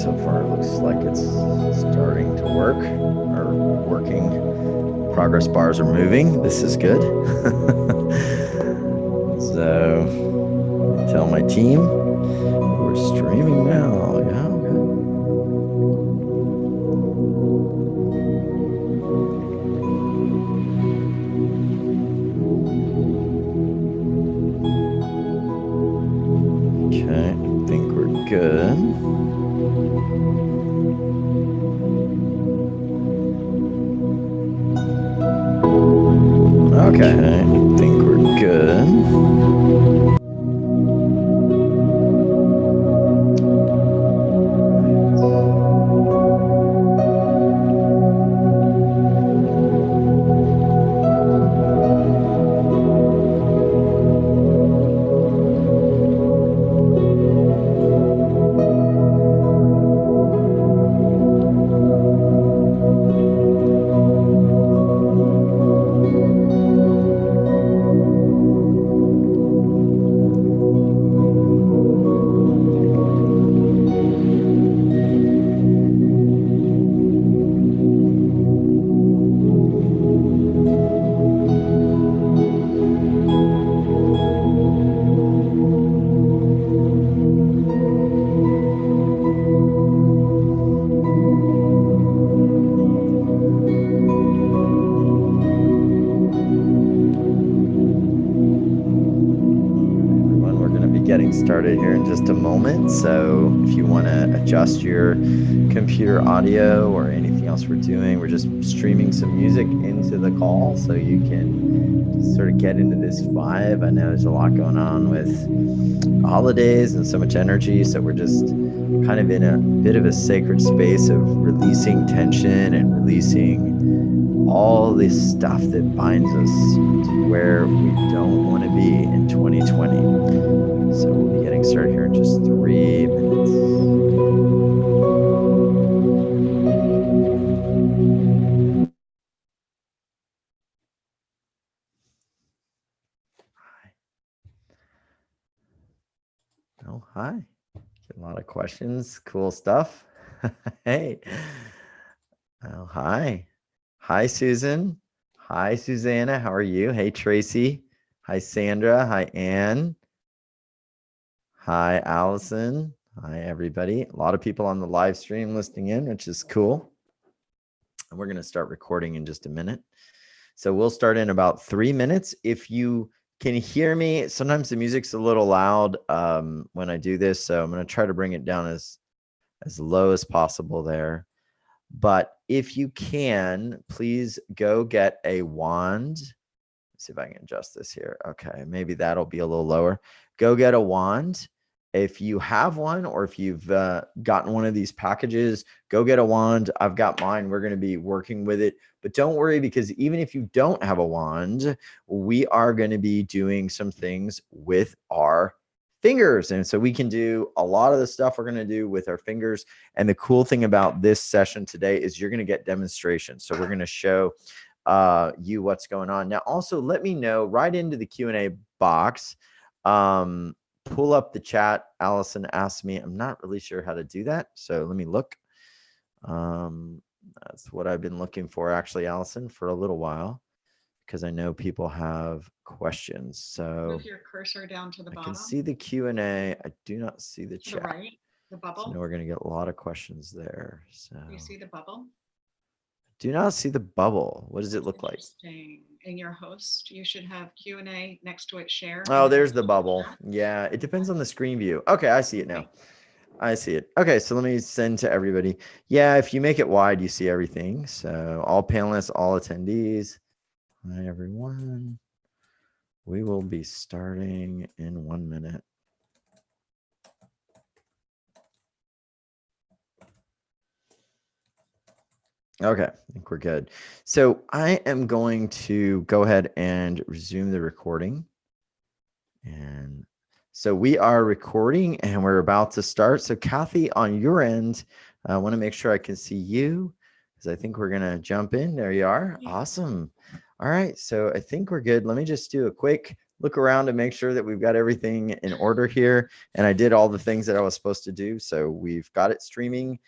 so far it looks like it's starting to work or working. Progress bars are moving. This is good. So tell my team we're streaming now. Yeah, okay, I think we're good. Okay, I think we're good. Started here in just a moment. So if you want to adjust your computer audio or anything else we're doing, we're just streaming some music into the call so you can sort of get into this vibe. I know there's a lot going on with holidays and so much energy, so we're just kind of in a bit of a sacred space of releasing tension and releasing all this stuff that binds us to where we don't want to be in 2020. So we'll be getting started here in just 3 minutes. Hi. Oh, hi. Get a lot of questions. Cool stuff. Hey. Oh, hi. Hi, Susan. Hi, Susanna. How are you? Hey, Tracy. Hi, Sandra. Hi, Anne. Hi, Allison. Hi, everybody. A lot of people on the live stream listening in, which is cool. And we're going to start recording in just a minute. So we'll start in about 3 minutes. If you can hear me, sometimes the music's a little loud when I do this. So I'm going to try to bring it down as low as possible there. But if you can, please go get a wand. Let's see if I can adjust this here. Okay, maybe that'll be a little lower. Go get a wand. If you have one, or if you've gotten one of these packages, go get a wand. I've got mine. We're going to be working with it. But don't worry, because even if you don't have a wand, we are going to be doing some things with our fingers. And so we can do a lot of the stuff we're going to do with our fingers. And the cool thing about this session today is you're going to get demonstrations. So we're going to show you what's going on. Now, also let me know right into the Q&A box. Pull up the chat. Allison asked me. I'm not really sure how to do that. So let me look. That's what I've been looking for, actually, Allison, for a little while, because I know people have questions. So move your cursor down to the bottom. I can see the Q&A. I do not see the chat. To the right, the bubble. So now we're going to get a lot of questions there. So you see the bubble? Do not see the bubble. What does it look like? In your host, you should have Q&A next to it, share. Oh, there's the bubble. Yeah, it depends on the screen view. Okay, I see it now. I see it. Okay, so let me send to everybody. Yeah, if you make it wide, you see everything. So all panelists, all attendees. Hi, everyone. We will be starting in 1 minute. Okay, I think we're good. So I am going to go ahead and resume the recording. And so we are recording and we're about to start. So Cathy, on your end, I want to make sure I can see you, because I think we're going to jump in. There you are. Awesome. All right. So I think we're good. Let me just do a quick look around to make sure that we've got everything in order here. And I did all the things that I was supposed to do. So we've got it streaming.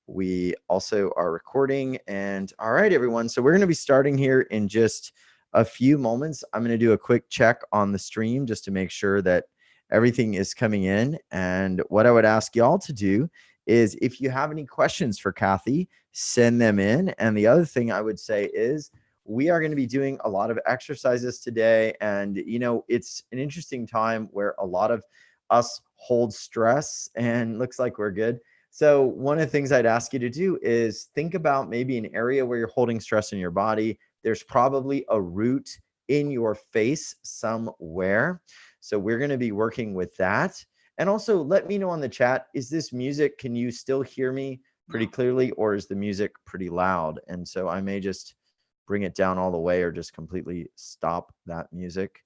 We also are recording. And all right, everyone. So we're going to be starting here in just a few moments. I'm going to do a quick check on the stream just to make sure that everything is coming in. And what I would ask y'all to do is, if you have any questions for Cathy, send them in. And the other thing I would say is, we are going to be doing a lot of exercises today. And, you know, it's an interesting time where a lot of us hold stress, and looks like we're good. So one of the things I'd ask you to do is think about maybe an area where you're holding stress in your body. There's probably a root in your face somewhere. So we're going to be working with that. And also let me know on the chat, is this music, can you still hear me pretty clearly, or is the music pretty loud? And so I may just bring it down all the way, or just completely stop that music.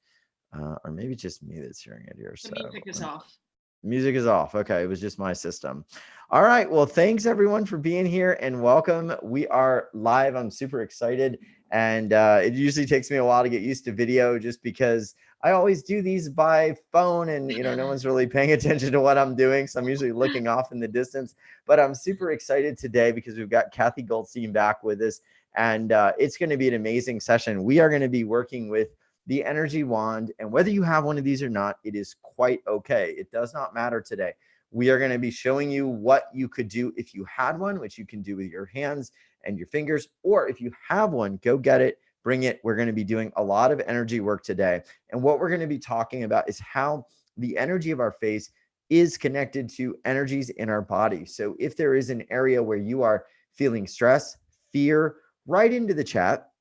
Or maybe just me that's hearing it here. The music is off. Music is off. Okay, it was just my system. All right, well, thanks everyone for being here, and welcome. We are live. I'm super excited, and it usually takes me a while to get used to video, just because I always do these by phone, and you know, no one's really paying attention to what I'm doing, so I'm usually looking off in the distance. But I'm super excited today because we've got Cathy Goldstein back with us, and it's going to be an amazing session. We are going to be working with the energy wand, and whether you have one of these or not, it is quite okay. It does not matter today. We are going to be showing you what you could do if you had one, which you can do with your hands and your fingers, or if you have one, go get it, bring it. We're going to be doing a lot of energy work today. And what we're going to be talking about is how the energy of our face is connected to energies in our body. So if there is an area where you are feeling stress, fear, write into the chat.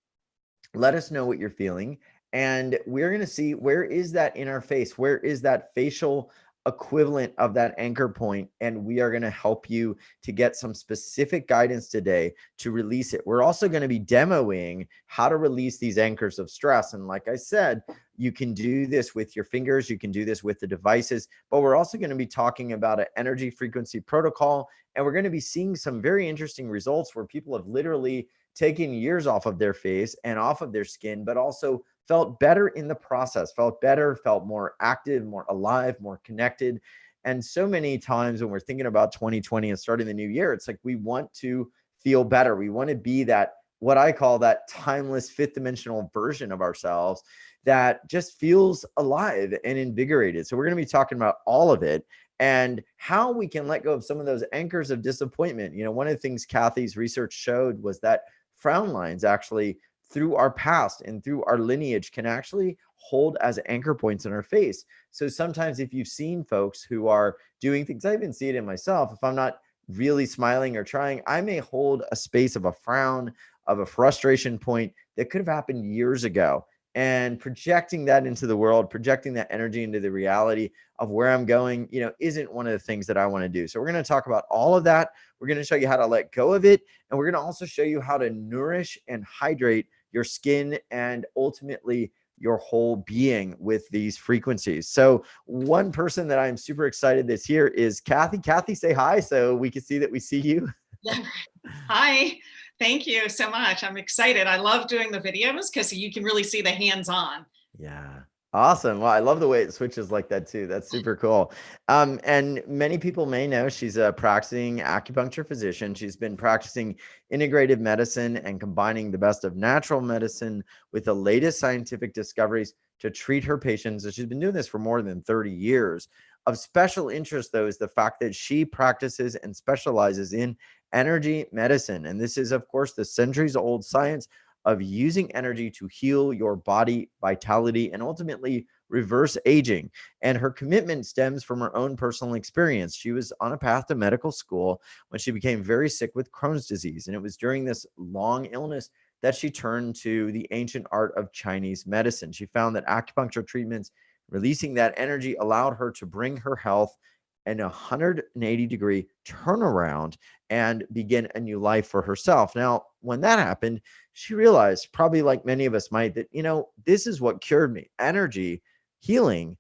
Let us know what you're feeling. And we're going to see, where is that in our face? Where is that facial equivalent of that anchor point? And we are going to help you to get some specific guidance today to release it. We're also going to be demoing how to release these anchors of stress. And like I said, you can do this with your fingers, you can do this with the devices, but we're also going to be talking about an energy frequency protocol. And we're going to be seeing some very interesting results where people have literally taken years off of their face and off of their skin, but also felt better in the process, felt better, felt more active, more alive, more connected. And so many times when we're thinking about 2020 and starting the new year, it's like we want to feel better. We want to be that, what I call that timeless fifth dimensional version of ourselves that just feels alive and invigorated. So we're going to be talking about all of it and how we can let go of some of those anchors of disappointment. You know, one of the things Cathy's research showed was that frown lines actually, through our past and through our lineage, can actually hold as anchor points in our face. So sometimes if you've seen folks who are doing things, I even see it in myself, if I'm not really smiling or trying, I may hold a space of a frown, of a frustration point that could have happened years ago. And projecting that into the world, projecting that energy into the reality of where I'm going, you know, isn't one of the things that I want to do. So we're going to talk about all of that. We're going to show you how to let go of it. And we're going to also show you how to nourish and hydrate your skin and ultimately your whole being with these frequencies. So one person that I'm super excited that's here is Cathy. Cathy, say hi so we can see that we see you. Yeah. Hi. Thank you so much. I'm excited. I love doing the videos because you can really see the hands-on. Yeah. Awesome. Well, I love the way it switches like that too. That's super cool. And many people may know she's a practicing acupuncture physician. She's been practicing integrative medicine and combining the best of natural medicine with the latest scientific discoveries to treat her patients. And she's been doing this for more than 30 years. Of special interest, though, is the fact that she practices and specializes in energy medicine. And this is, of course, the centuries-old science of using energy to heal your body vitality and ultimately reverse aging. And her commitment stems from her own personal experience. She was on a path to medical school when she became very sick with Crohn's disease. And it was during this long illness that she turned to the ancient art of Chinese medicine. She found that acupuncture treatments, releasing that energy, allowed her to bring her health in a 180-degree turnaround and begin a new life for herself. Now, when that happened, she realized, probably like many of us might, that, you know, this is what cured me. Energy healing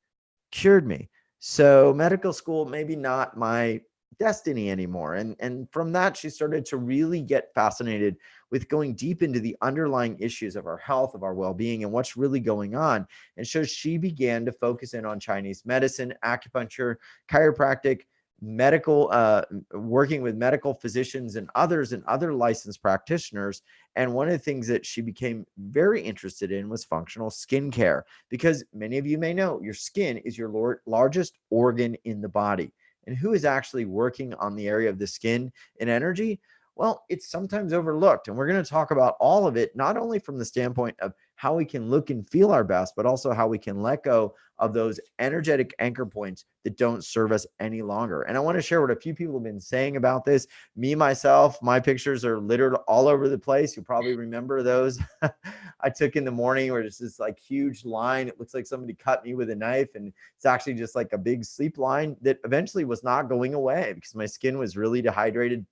cured me. So medical school, maybe not my destiny anymore. And from that, she started to really get fascinated with going deep into the underlying issues of our health, of our well-being, and what's really going on. And so she began to focus in on Chinese medicine, acupuncture, chiropractic, medical, working with medical physicians and other licensed practitioners. And one of the things that she became very interested in was functional skincare, because many of you may know your skin is your largest organ in the body. And who is actually working on the area of the skin and energy? Well, it's sometimes overlooked. And we're going to talk about all of it, not only from the standpoint of how we can look and feel our best, but also how we can let go of those energetic anchor points that don't serve us any longer. And I want to share what a few people have been saying about this. Me, myself, my pictures are littered all over the place. You probably remember those I took in the morning, where it's this like huge line. It looks like somebody cut me with a knife, and it's actually just like a big sleep line that eventually was not going away because my skin was really dehydrated.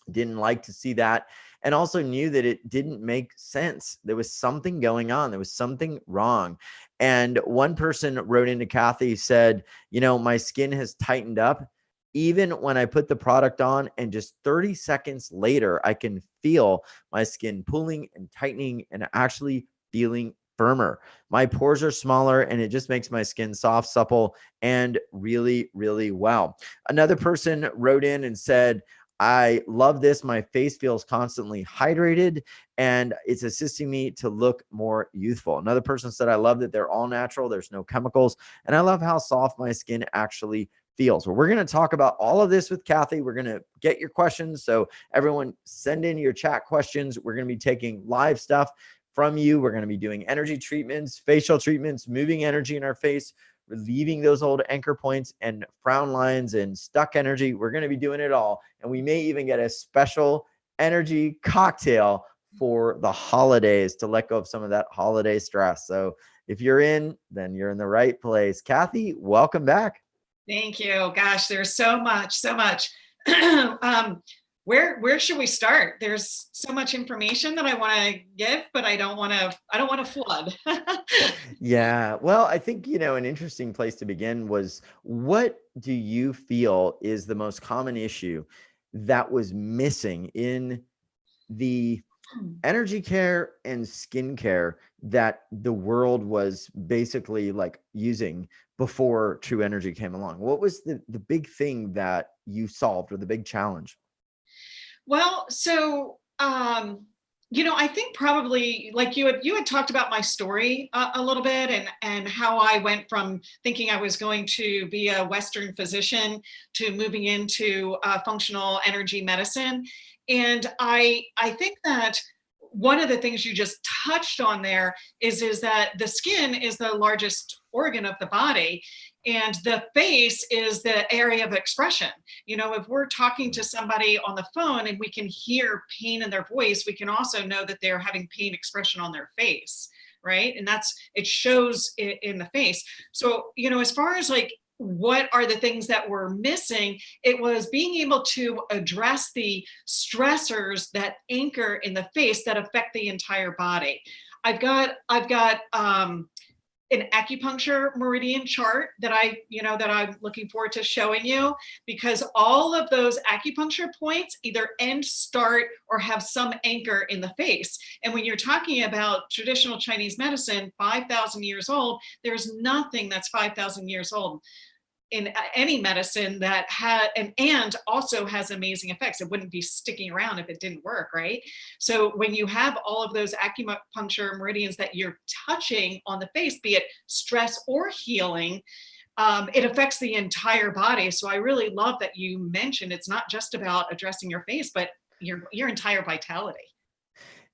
Didn't like to see that, and also knew that it didn't make sense. There was something going on. There was something wrong. And one person wrote into Cathy, said, my skin has tightened up even when I put the product on, and just 30 seconds later, I can feel my skin pulling and tightening and actually feeling firmer. My pores are smaller, and it just makes my skin soft, supple, and really, really well. Another person wrote in and said, I love this. My face feels constantly hydrated, and it's assisting me to look more youthful. Another person said, I love that they're all natural. There's no chemicals. And I love how soft my skin actually feels. Well, we're going to talk about all of this with Cathy. We're going to get your questions. So everyone, send in your chat questions. We're going to be taking live stuff from you. We're going to be doing energy treatments, facial treatments, moving energy in our face, relieving those old anchor points and frown lines and stuck energy. We're going to be doing it all. And we may even get a special energy cocktail for the holidays to let go of some of that holiday stress. So if you're in, then you're in the right place. Cathy, welcome back. Thank you. Gosh, there's so much. Where should we start? There's so much information that I want to give, but I don't want to flood. Yeah. Well, I think, an interesting place to begin was, what do you feel is the most common issue that was missing in the energy care and skincare that the world was basically like using before True Energy came along? What was the big thing that you solved, or the big challenge? Well, so I think probably like you had talked about my story a little bit, and how I went from thinking I was going to be a Western physician to moving into functional energy medicine. And I think that one of the things you just touched on there is that the skin is the largest organ of the body, and the face is the area of expression. If we're talking to somebody on the phone and we can hear pain in their voice, we can also know that they're having pain expression on their face, right? And it shows in the face. So, as far as like, what are the things that were missing? It was being able to address the stressors that anchor in the face that affect the entire body. I've got an acupuncture meridian chart that I'm looking forward to showing you, because all of those acupuncture points either end, start, or have some anchor in the face. And when you're talking about traditional Chinese medicine, 5,000 years old, there's nothing that's 5,000 years old in any medicine that had and also has amazing effects. It wouldn't be sticking around if it didn't work, right? So when you have all of those acupuncture meridians that you're touching on the face, be it stress or healing, it affects the entire body. So I really love that you mentioned it's not just about addressing your face, but your entire vitality.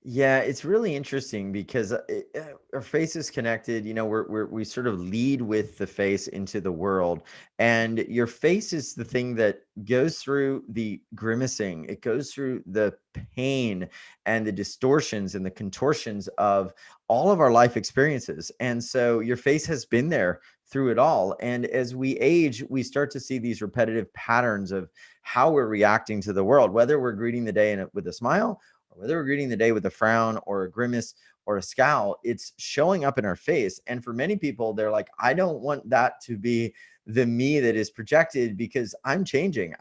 Yeah, it's really interesting because our face is connected. We sort of lead with the face into the world, and your face is the thing that goes through the grimacing. It goes through the pain and the distortions and the contortions of all of our life experiences. And so your face has been there through it all. And as we age, we start to see these repetitive patterns of how we're reacting to the world, whether we're greeting the day with a smile, whether we're greeting the day with a frown or a grimace or a scowl. It's showing up in our face. And for many people, they're like, I don't want that to be the me that is projected, because I'm changing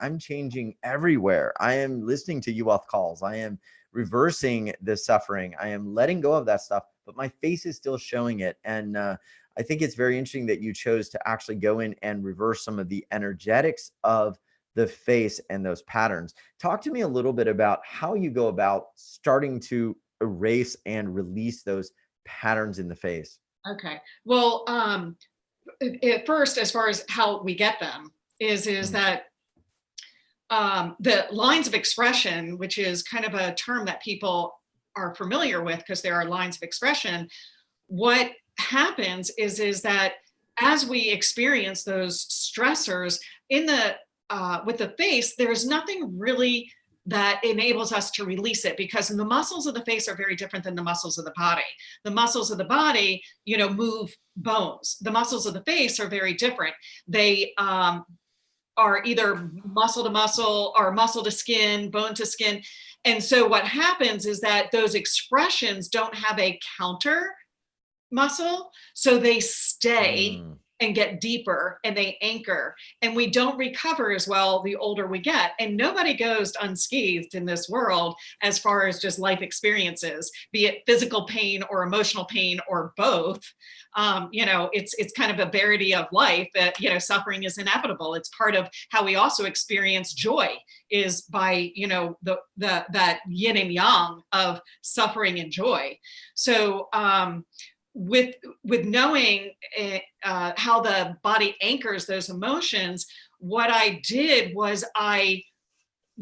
everywhere. I am listening to you off calls. I am reversing the suffering. I am letting go of that stuff, but my face is still showing it. And I think it's very interesting that you chose to actually go in and reverse some of the energetics of the face and those patterns. Talk to me a little bit about how you go about starting to erase and release those patterns in the face. Okay. Well, at first, as far as how we get them, is that the lines of expression, which is kind of a term that people are familiar with because there are lines of expression. What happens is that as we experience those stressors in the with the face, there's nothing really that enables us to release it, because the muscles of the face are very different than the muscles of the body. The muscles of the body, move bones. The muscles of the face are very different. They are either muscle to muscle or muscle to skin, bone to skin. And so what happens is that those expressions don't have a counter muscle, so they stay and get deeper and they anchor, and we don't recover as well the older we get. And nobody goes unscathed in this world as far as just life experiences, be it physical pain or emotional pain or both. It's kind of a verity of life that, suffering is inevitable. It's part of how we also experience joy, is by, that yin and yang of suffering and joy. So, with knowing how the body anchors those emotions, what I did was I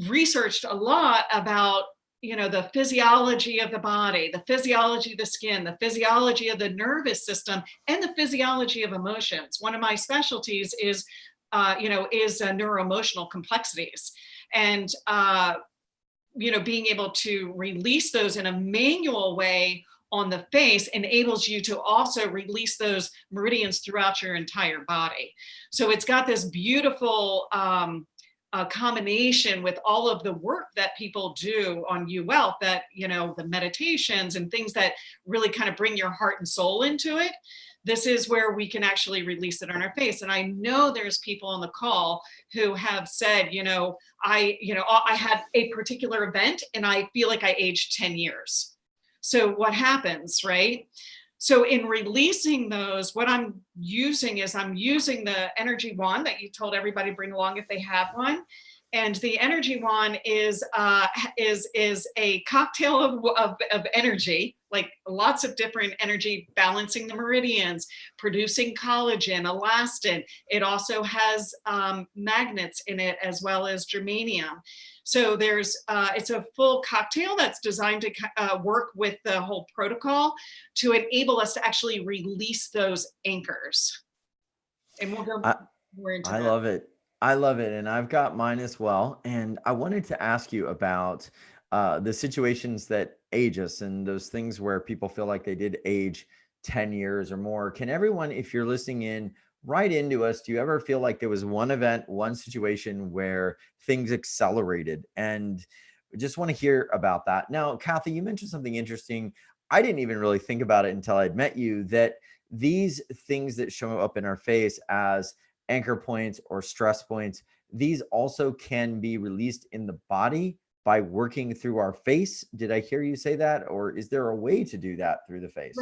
researched a lot about, the physiology of the body, the physiology of the skin, the physiology of the nervous system, and the physiology of emotions. One of my specialties is neuroemotional complexities. And, being able to release those in a manual way on the face enables you to also release those meridians throughout your entire body. So it's got this beautiful combination with all of the work that people do on UWealth, that, the meditations and things that really kind of bring your heart and soul into it. This is where we can actually release it on our face. And I know there's people on the call who have said, I had a particular event and I feel like I aged 10 years. So what happens, right? So in releasing those, what I'm using the energy wand that you told everybody to bring along if they have one. And the energy wand is a cocktail of energy, like lots of different energy, balancing the meridians, producing collagen, elastin. It also has magnets in it, as well as germanium. So it's a full cocktail that's designed to work with the whole protocol to enable us to actually release those anchors. And we'll go more into that. I love it. I love it. And I've got mine as well. And I wanted to ask you about the situations that age us and those things where people feel like they did age 10 years or more. Can everyone, if you're listening in, write into us? Do you ever feel like there was one event, one situation where things accelerated? And we just want to hear about that. Now, Cathy, you mentioned something interesting. I didn't even really think about it until I'd met you, that these things that show up in our face as anchor points or stress points, these also can be released in the body by working through our face. Did I hear you say that? Or is there a way to do that through the face?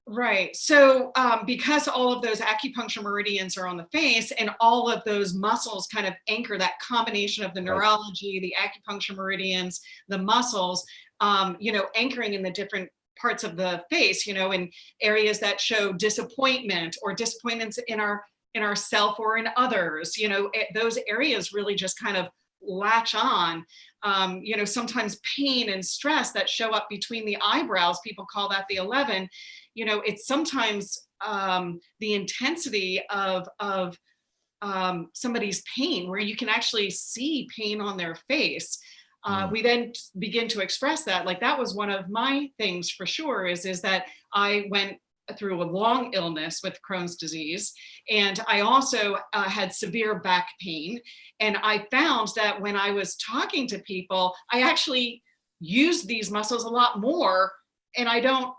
Right. So because all of those acupuncture meridians are on the face, and all of those muscles kind of anchor that combination of the neurology, the acupuncture meridians, the muscles, anchoring in the different parts of the face, in areas that show disappointment or disappointments in our self or in others, those areas really just kind of latch on. Sometimes pain and stress that show up between the eyebrows, people call that the 11. It's sometimes the intensity of somebody's pain, where you can actually see pain on their face. We then begin to express that. Like, that was one of my things for sure, is that I went through a long illness with Crohn's disease. And I also had severe back pain. And I found that when I was talking to people, I actually used these muscles a lot more. And I don't,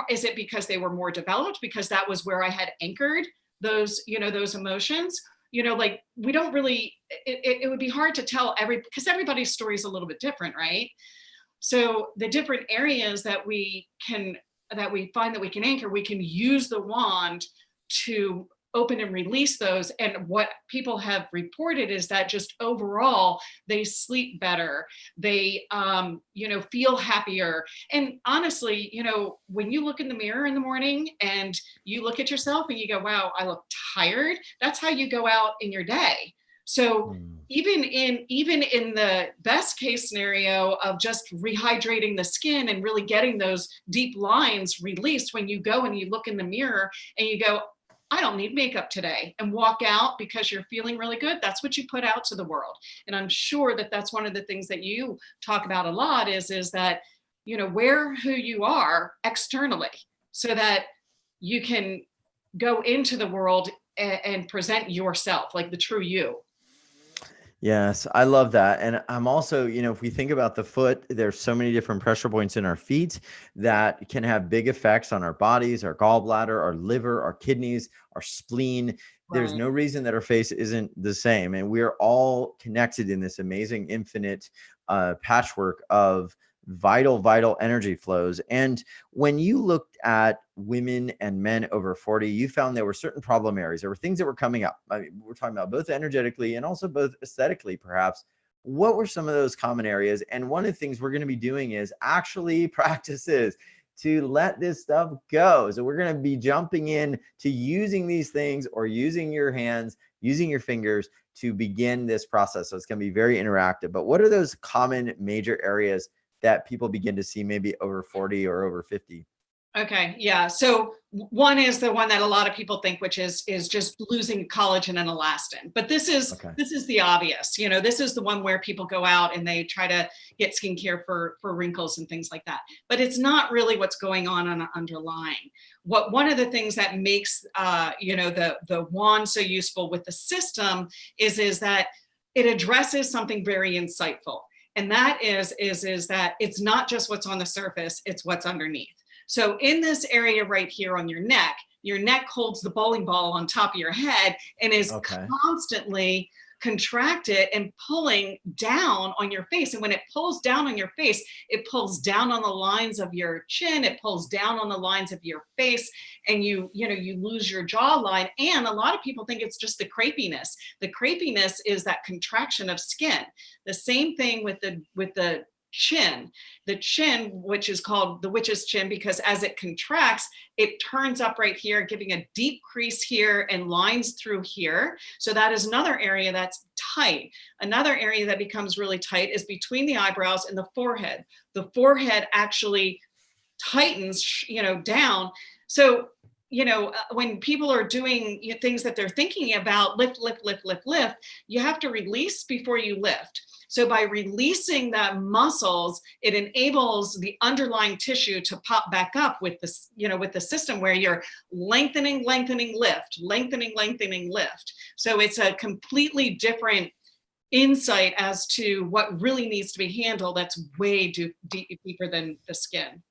is it because they were more developed, because that was where I had anchored those, those emotions? like we don't really, it would be hard to tell because everybody's story is a little bit different, right? So the different areas that we find that we can anchor, we can use the wand to open and release those. And what people have reported is that just overall, they sleep better. They, feel happier. And honestly, when you look in the mirror in the morning and you look at yourself and you go, wow, I look tired. That's how you go out in your day. So even in the best case scenario of just rehydrating the skin and really getting those deep lines released, when you go and you look in the mirror and you go, I don't need makeup today, and walk out because you're feeling really good, that's what you put out to the world. And I'm sure that that's one of the things that you talk about a lot is that, wear who you are externally so that you can go into the world and present yourself like the true you. Yes, I love that. And I'm also, if we think about the foot, there's so many different pressure points in our feet that can have big effects on our bodies, our gallbladder, our liver, our kidneys, our spleen. There's no reason that our face isn't the same. And we're all connected in this amazing infinite patchwork of vital energy flows. And when you looked at women and men over 40, you found there were certain problem areas. There were things that were coming up. I mean, we're talking about both energetically and also both aesthetically, perhaps. What were some of those common areas? And one of the things we're going to be doing is actually practices to let this stuff go. So we're going to be jumping in to using these things, or using your hands, using your fingers to begin this process. So it's going to be very interactive. But what are those common major areas that people begin to see maybe over 40 or over 50? Okay. Yeah. So one is the one that a lot of people think, which is just losing collagen and elastin. But this is the obvious, this is the one where people go out and they try to get skincare for wrinkles and things like that. But it's not really what's going on an underlying. One of the things that makes the wand so useful with the system is that it addresses something very insightful. And that is that it's not just what's on the surface, it's what's underneath. So in this area right here on your neck holds the bowling ball on top of your head and is constantly contracted and pulling down on your face. And when it pulls down on your face, it pulls down on the lines of your chin, it pulls down on the lines of your face, and you lose your jawline. And a lot of people think it's just the crepiness. The crepiness is that contraction of skin. The same thing with the chin. The chin, which is called the witch's chin, because as it contracts, it turns up right here, giving a deep crease here and lines through here. So that is another area that's tight. Another area that becomes really tight is between the eyebrows and the forehead. The forehead actually tightens, down. So, when people are doing things that they're thinking about, lift, you have to release before you lift. So by releasing the muscles, it enables the underlying tissue to pop back up with this, with the system where you're lengthening, lift, lengthening, lift. So it's a completely different insight as to what really needs to be handled. That's way deeper than the skin.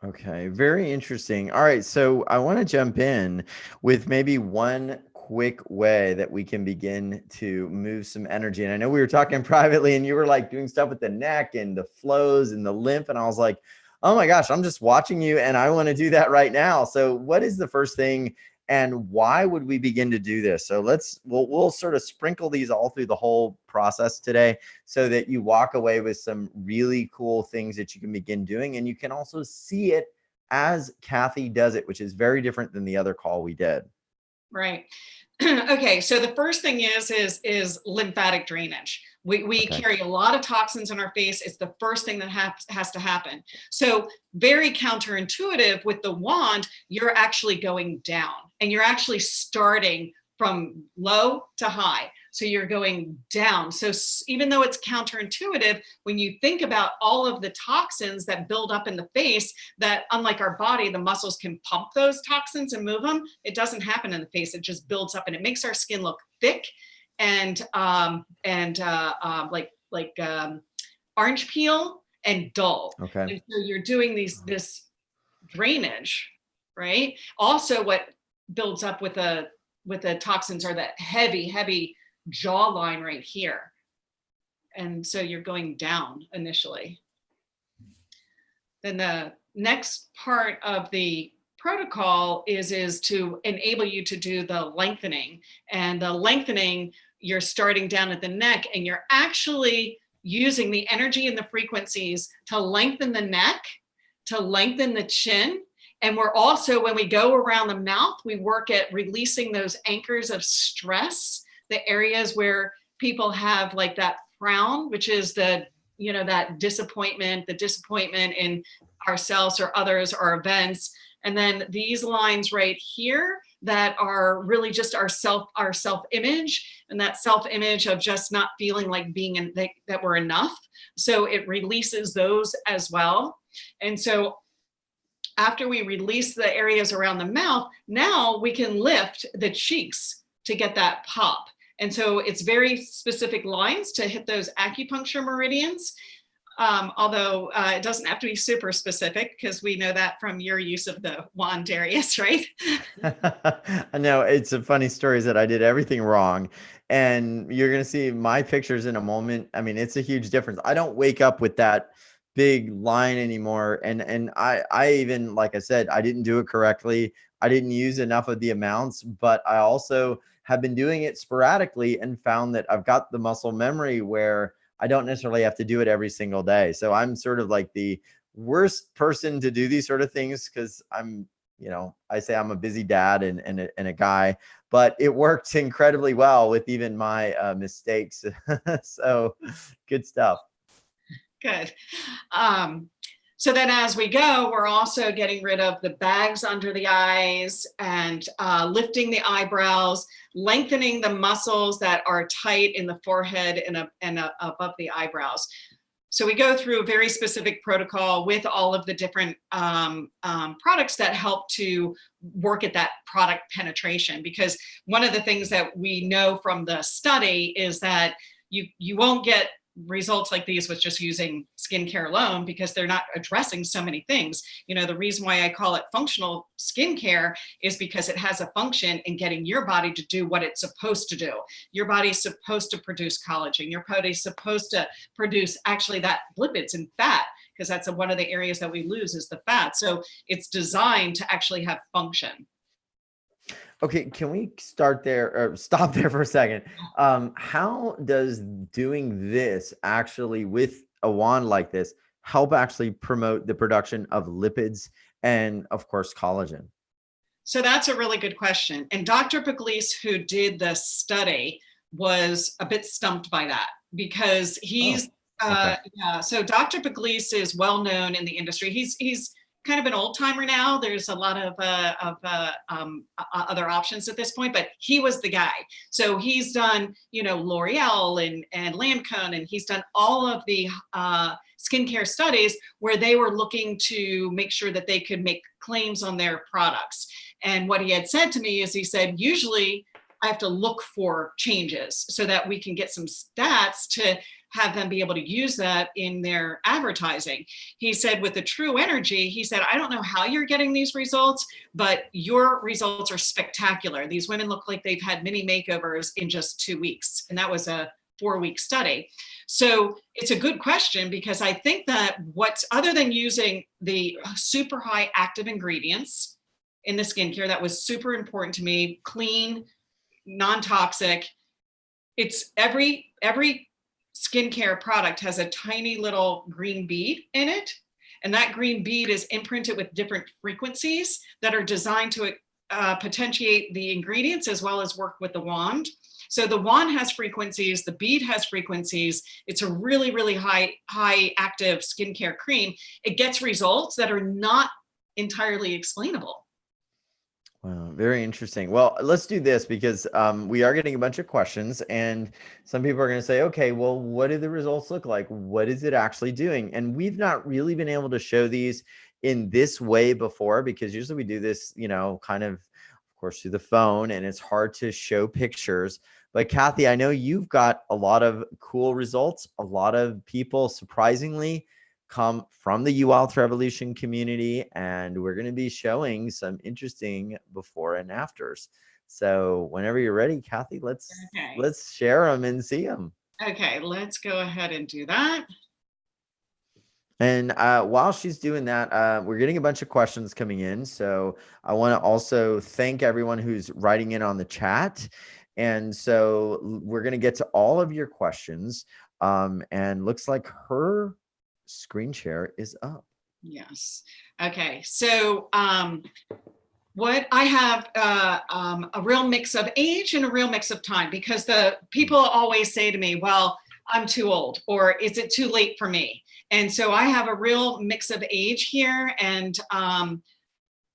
Okay, very interesting. All right, so I want to jump in with maybe one quick way that we can begin to move some energy. And I know we were talking privately and you were like doing stuff with the neck and the flows and the lymph. And I was like, oh my gosh, I'm just watching you and I want to do that right now. So what is the first thing and why would we begin to do this? So we'll sort of sprinkle these all through the whole process today so that you walk away with some really cool things that you can begin doing. And you can also see it as Cathy does it, which is very different than the other call we did. Right. Okay. So the first thing is lymphatic drainage. We carry a lot of toxins in our face. It's the first thing that has to happen. So very counterintuitive with the wand, you're actually going down and you're actually starting from low to high. So you're going down. So even though it's counterintuitive, when you think about all of the toxins that build up in the face, that unlike our body, the muscles can pump those toxins and move them. It doesn't happen in the face. It just builds up and it makes our skin look thick and like orange peel and dull. Okay. And so you're doing this drainage, right? Also, what builds up with the toxins are that heavy jawline right here. And so you're going down initially. Then the next part of the protocol is to enable you to do the lengthening. And the lengthening, you're starting down at the neck, and you're actually using the energy and the frequencies to lengthen the neck, to lengthen the chin. And we're also, when we go around the mouth, we work at releasing those anchors of stress, the areas where people have like that frown, which is the, you know, that disappointment, the disappointment in ourselves or others or events. And then these lines right here that are really just our self-image, and that self-image of just not feeling like being that we're enough. So it releases those as well. And so after we release the areas around the mouth, now we can lift the cheeks to get that pop. And so it's very specific lines to hit those acupuncture meridians. Although it doesn't have to be super specific, because we know that from your use of the wand, Darius, right? I know, it's a funny story is that I did everything wrong, and you're going to see my pictures in a moment. I mean, it's a huge difference. I don't wake up with that big line anymore. And I even, like I said, I didn't do it correctly. I didn't use enough of the amounts, but I also have been doing it sporadically and found that I've got the muscle memory where I don't necessarily have to do it every single day. So I'm sort of like the worst person to do these sort of things, because I'm, you know, I say I'm a busy dad and a guy, but it worked incredibly well with even my mistakes. So good stuff. Good. So then as we go, we're also getting rid of the bags under the eyes and lifting the eyebrows, lengthening the muscles that are tight in the forehead and above the eyebrows. So we go through a very specific protocol with all of the different products that help to work at that product penetration. Because one of the things that we know from the study is that you won't get results like these with just using skincare alone, because they're not addressing so many things. You know, the reason why I call it functional skincare is because it has a function in getting your body to do what it's supposed to do. Your body's supposed to produce collagen. Your body's supposed to produce actually that lipids and fat, because that's one of the areas that we lose is the fat. So it's designed to actually have function. Okay, can we start there or stop there for a second? How does doing this actually with a wand like this help actually promote the production of lipids and, of course, collagen? So that's a really good question. And Dr. Pugliese, who did the study, was a bit stumped by that, because he's Okay. yeah. So Dr. Pugliese is well known in the industry. He's kind of an old timer now. There's a lot of other options at this point, but he was the guy. So he's done, you know, L'Oreal and Lancome, and he's done all of the skincare studies where they were looking to make sure that they could make claims on their products. And what he had said to me is, he said, usually I have to look for changes so that we can get some stats to have them be able to use that in their advertising. He said, with the True Energy, he said, I don't know how you're getting these results, but your results are spectacular. These women look like they've had mini makeovers in just 2 weeks. And that was a 4-week study. So it's a good question, because I think that what's, other than using the super high active ingredients in the skincare, that was super important to me, clean, non-toxic. It's every skincare product has a tiny little green bead in it. And that green bead is imprinted with different frequencies that are designed to potentiate the ingredients as well as work with the wand. So the wand has frequencies, the bead has frequencies. It's a really, really high active skincare cream. It gets results that are not entirely explainable. Wow, very interesting. Well, let's do this, because we are getting a bunch of questions, and some people are going to say, okay, well, what do the results look like? What is it actually doing? And we've not really been able to show these in this way before, because usually we do this, you know, kind of course, through the phone, and it's hard to show pictures. But Cathy, I know you've got a lot of cool results. A lot of people, surprisingly, come from the UWealth Revolution community, and we're going to be showing some interesting before and afters. So whenever you're ready, Cathy, Okay. let's share them and see them. Okay, let's go ahead and do that. And while she's doing that, we're getting a bunch of questions coming in. So I want to also thank everyone who's writing in on the chat. And so we're going to get to all of your questions. And looks like her screen share is up. Yes. Okay. So what I have a real mix of age and a real mix of time, because the people always say to me, well, I'm too old, or is it too late for me? And so I have a real mix of age here, and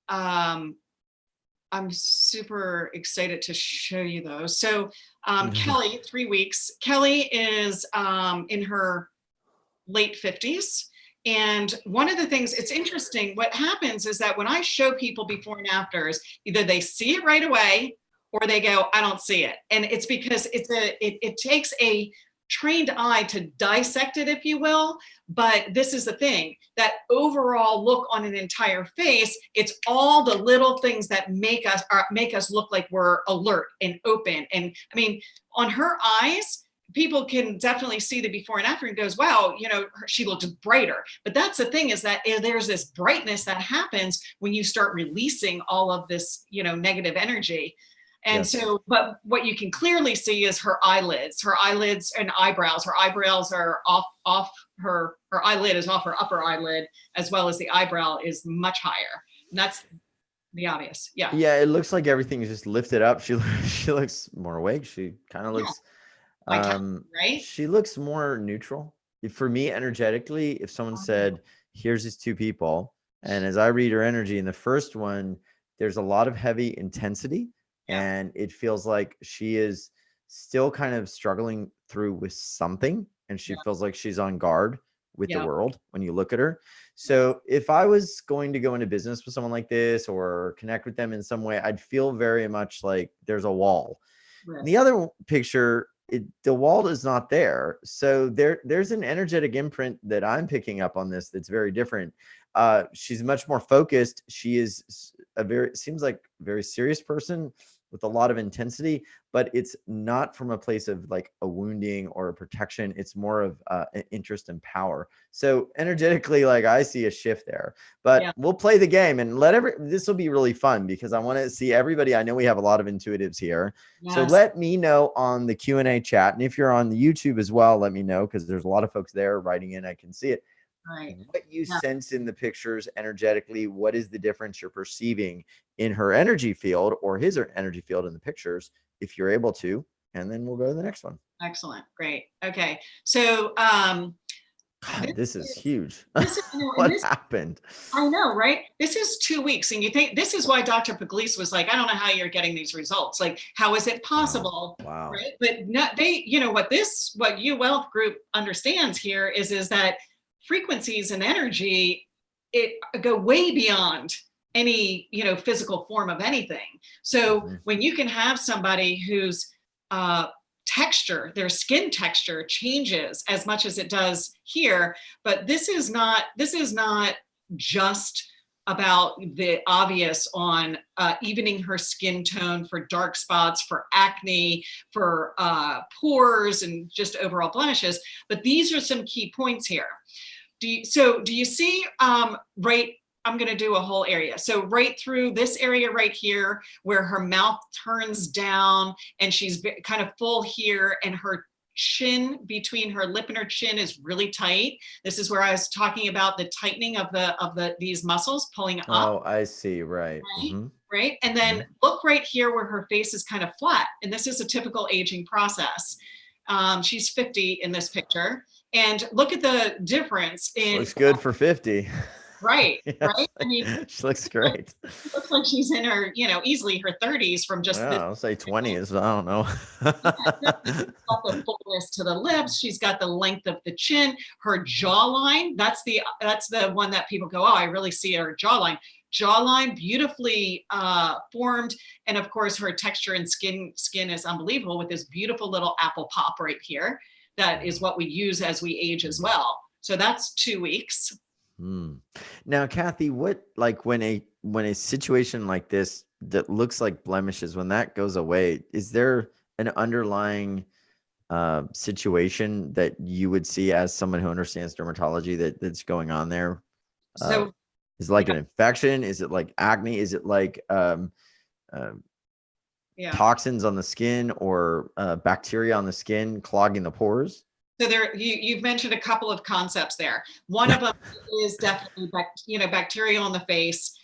I'm super excited to show you those. So Kelly, 3 weeks. Kelly is in her late 50s. And one of the things, it's interesting, what happens is that when I show people before and afters, either they see it right away or they go, I don't see it. And it's because it takes a trained eye to dissect it, if you will. But this is the thing, that overall look on an entire face, it's all the little things that make us look like we're alert and open. And I mean, on her eyes, people can definitely see the before and after and goes, wow, she looks brighter. But that's the thing, is that there's this brightness that happens when you start releasing all of this, negative energy. And Yes. so, but what you can clearly see is her eyelids and eyebrows. Her eyebrows are off her eyelid is off her upper eyelid, as well as the eyebrow is much higher. And that's the obvious. Yeah. Yeah, it looks like everything is just lifted up. She looks more awake. She kind of looks Like Cathy, right? she looks more neutral. For me, energetically, if someone said, here's these two people, and as I read her energy in the first one, there's a lot of heavy intensity. Yeah. And it feels like she is still kind of struggling through with something, and she feels like she's on guard with the world when you look at her. So if I was going to go into business with someone like this or connect with them in some way, I'd feel very much like there's a wall. Right. The other picture, the wall is not there. So there's an energetic imprint that I'm picking up on this that's very different. She's much more focused. She is seems like a very serious person with a lot of intensity, but it's not from a place of like a wounding or a protection. It's more of an interest and power. So energetically, like I see a shift there, but we'll play the game and this will be really fun because I want to see everybody. I know we have a lot of intuitives here. Yes. So let me know on the Q&A chat. And if you're on the YouTube as well, let me know, because there's a lot of folks there writing in. I can see it. Right. What you sense in the pictures energetically, what is the difference you're perceiving in her energy field or his energy field in the pictures, if you're able to, and then we'll go to the next one. Excellent. Great. Okay. So, God, this is huge. What happened? I know, right? This is 2 weeks. And you think this is why Dr. Pugliese was like, I don't know how you're getting these results. Like, how is it possible? Wow. Right? But what U Wealth Group understands here is that frequencies and energy, it go way beyond any, physical form of anything. So when you can have somebody whose texture, their skin texture changes as much as it does here, but this is not just about the obvious on evening her skin tone for dark spots, for acne, for pores, and just overall blemishes. But these are some key points here. Do you see right? I'm going to do a whole area. So right through this area right here, where her mouth turns down and she's kind of full here, and her chin, between her lip and her chin, is really tight. This is where I was talking about the tightening of these muscles pulling up. Oh, I see. Right. Right. And then look right here where her face is kind of flat. And this is a typical aging process. She's 50 in this picture. And look at the difference in— Looks good for 50. Right, right. I mean, she looks great. Looks like she's in her, easily her 30s from just this. I'll say 20s. I don't know. She's got the fullness to the lips. She's got the length of the chin. Her jawline. That's the one that people go, oh, I really see her jawline. Jawline beautifully formed, and of course her texture and skin is unbelievable, with this beautiful little apple pop right here. That is what we use as we age as well. So that's 2 weeks. Now, Cathy, what, like when a situation like this that looks like blemishes, when that goes away, is there an underlying situation that you would see as someone who understands dermatology that's going on there? So Is it like yeah, an infection? Is it like acne? Is it like uh, yeah. toxins on the skin or bacteria on the skin clogging the pores? So you've mentioned a couple of concepts there. One of them is definitely bacteria on the face.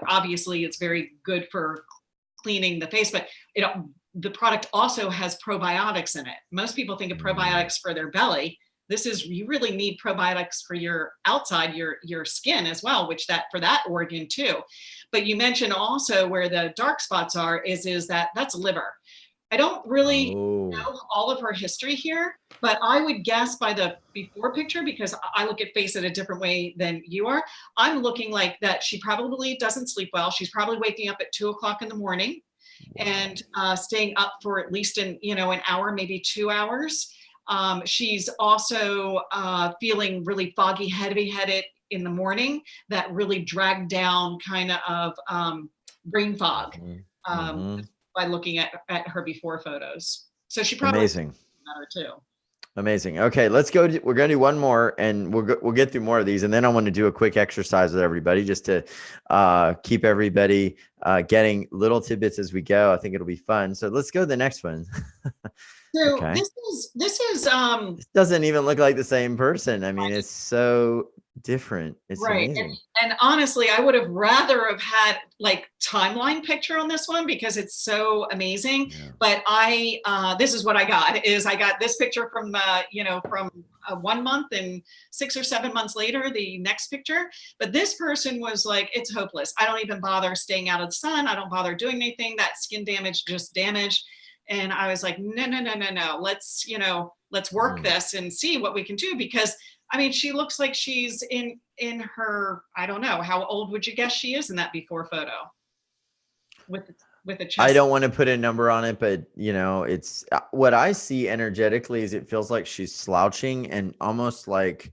Obviously it's very good for cleaning the face, but the product also has probiotics in it. Most people think of probiotics for their belly. You really need probiotics for your outside, your skin as well, which for that organ too. But you mentioned also where the dark spots are is that's liver. I don't really Oh, know all of her history here, but I would guess by the before picture, because I look at face in a different way than you are. I'm looking like that she probably doesn't sleep well. She's probably waking up at 2 o'clock in the morning and staying up for at least an hour, maybe 2 hours. She's also feeling really foggy, heavy-headed in the morning, that really dragged down kind of brain fog. mm-hmm. By looking at her before photos. So she probably Amazing. better too. Amazing. Okay, let's go. We're going to do one more, and we'll get through more of these, and then I want to do a quick exercise with everybody just to keep everybody getting little tidbits as we go. I think it'll be fun. So let's go to the next one. So Okay. this is This doesn't even look like the same person. I mean, it's so different. It's right. amazing. And honestly, I would have rather have had like timeline picture on this one because it's so amazing. Yeah. But this is what I got this picture from 1 month, and 6 or 7 months later, the next picture. But this person was like, it's hopeless. I don't even bother staying out of the sun. I don't bother doing anything. That skin damage, just damage. And I was like, no. Let's work this and see what we can do, because I mean, she looks like she's in her, I don't know, how old would you guess she is in that before photo? With a chest. I don't want to put a number on it, but it's what I see energetically is it feels like she's slouching and almost like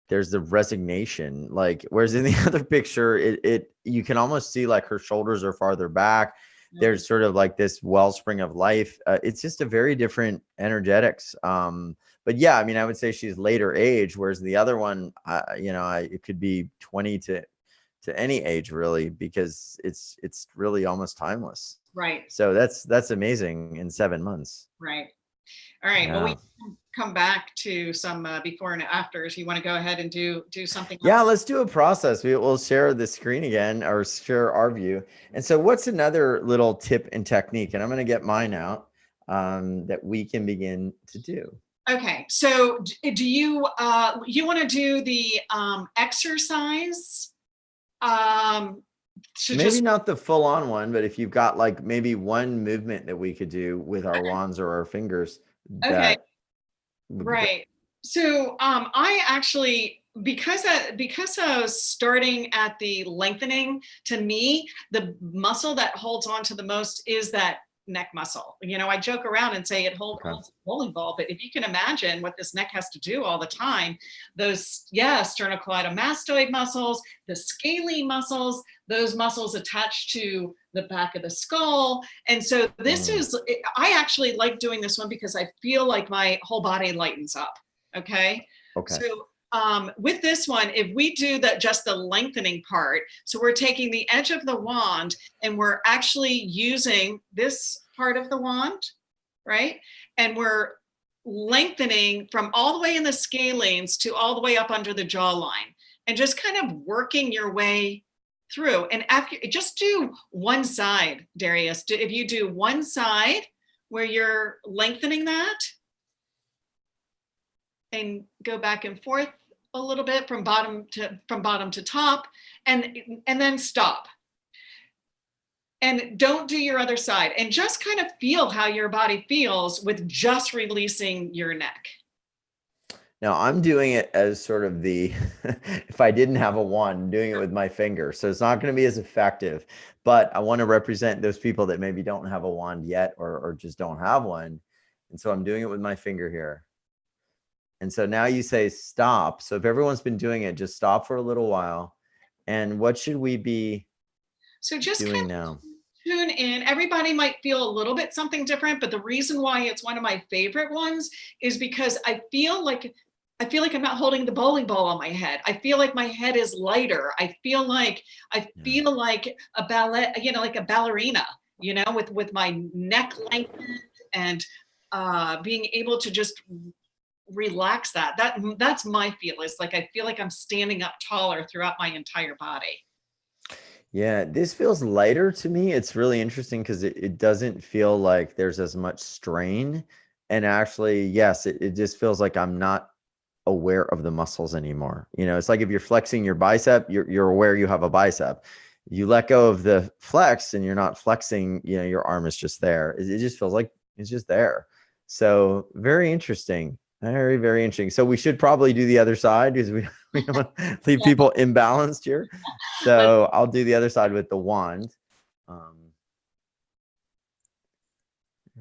there's the resignation. Like, whereas in the other picture, it you can almost see like her shoulders are farther back. There's sort of like this wellspring of life. It's just a very different energetics. But yeah, I mean, I would say she's later age, whereas the other one, it could be 20 to any age really, because it's really almost timeless. Right. So that's amazing in 7 months. Right. All right. Yeah. Well, we can come back to some before and afters. You want to go ahead and do something Yeah, else? let's do a process. We'll share the screen again or share our view. And so what's another little tip and technique? And I'm going to get mine out that we can begin to do. Okay. So do you want to do the exercise? Maybe not the full on one, but if you've got like maybe one movement that we could do with our wands or our fingers, okay. that would be great. Right. So I actually, because I was starting at the lengthening, to me, the muscle that holds on to the most is that neck muscle. I joke around and say it holds a bowling ball, but if you can imagine what this neck has to do all the time, those, sternocleidomastoid muscles, the scalene muscles, those muscles attached to the back of the skull. And so I actually like doing this one because I feel like my whole body lightens up. Okay. So with this one, if we do just the lengthening part, so we're taking the edge of the wand and we're actually using this part of the wand, right? And we're lengthening from all the way in the scalenes to all the way up under the jawline, and just kind of working your way through. And after, just do one side, Darius. If you do one side where you're lengthening that, and go back and forth a little bit from bottom to top, and then stop. And don't do your other side, and just kind of feel how your body feels with just releasing your neck. Now I'm doing it as sort of if I didn't have a wand, I'm doing it with my finger. So it's not going to be as effective, but I want to represent those people that maybe don't have a wand yet or just don't have one. And so I'm doing it with my finger here. And so now you say stop. So if everyone's been doing it, just stop for a little while. And what should we be doing now? Tune in. Everybody might feel a little bit something different, but the reason why it's one of my favorite ones is because I feel like I'm not holding the bowling ball on my head. I feel like my head is lighter. I feel like a ballet, like a ballerina, with my neck lengthened and being able to just relax that's my feel. Is like I feel like I'm standing up taller throughout my entire body. Yeah, this feels lighter to me. It's really interesting because it doesn't feel like there's as much strain. And actually, yes, it just feels like I'm not aware of the muscles anymore. It's like if you're flexing your bicep, you're aware you have a bicep. You let go of the flex and you're not flexing, your arm is just there. It just feels like it's just there. So very interesting. Very, very interesting. So we should probably do the other side because we don't want to leave people imbalanced here. So I'll do the other side with the wand. There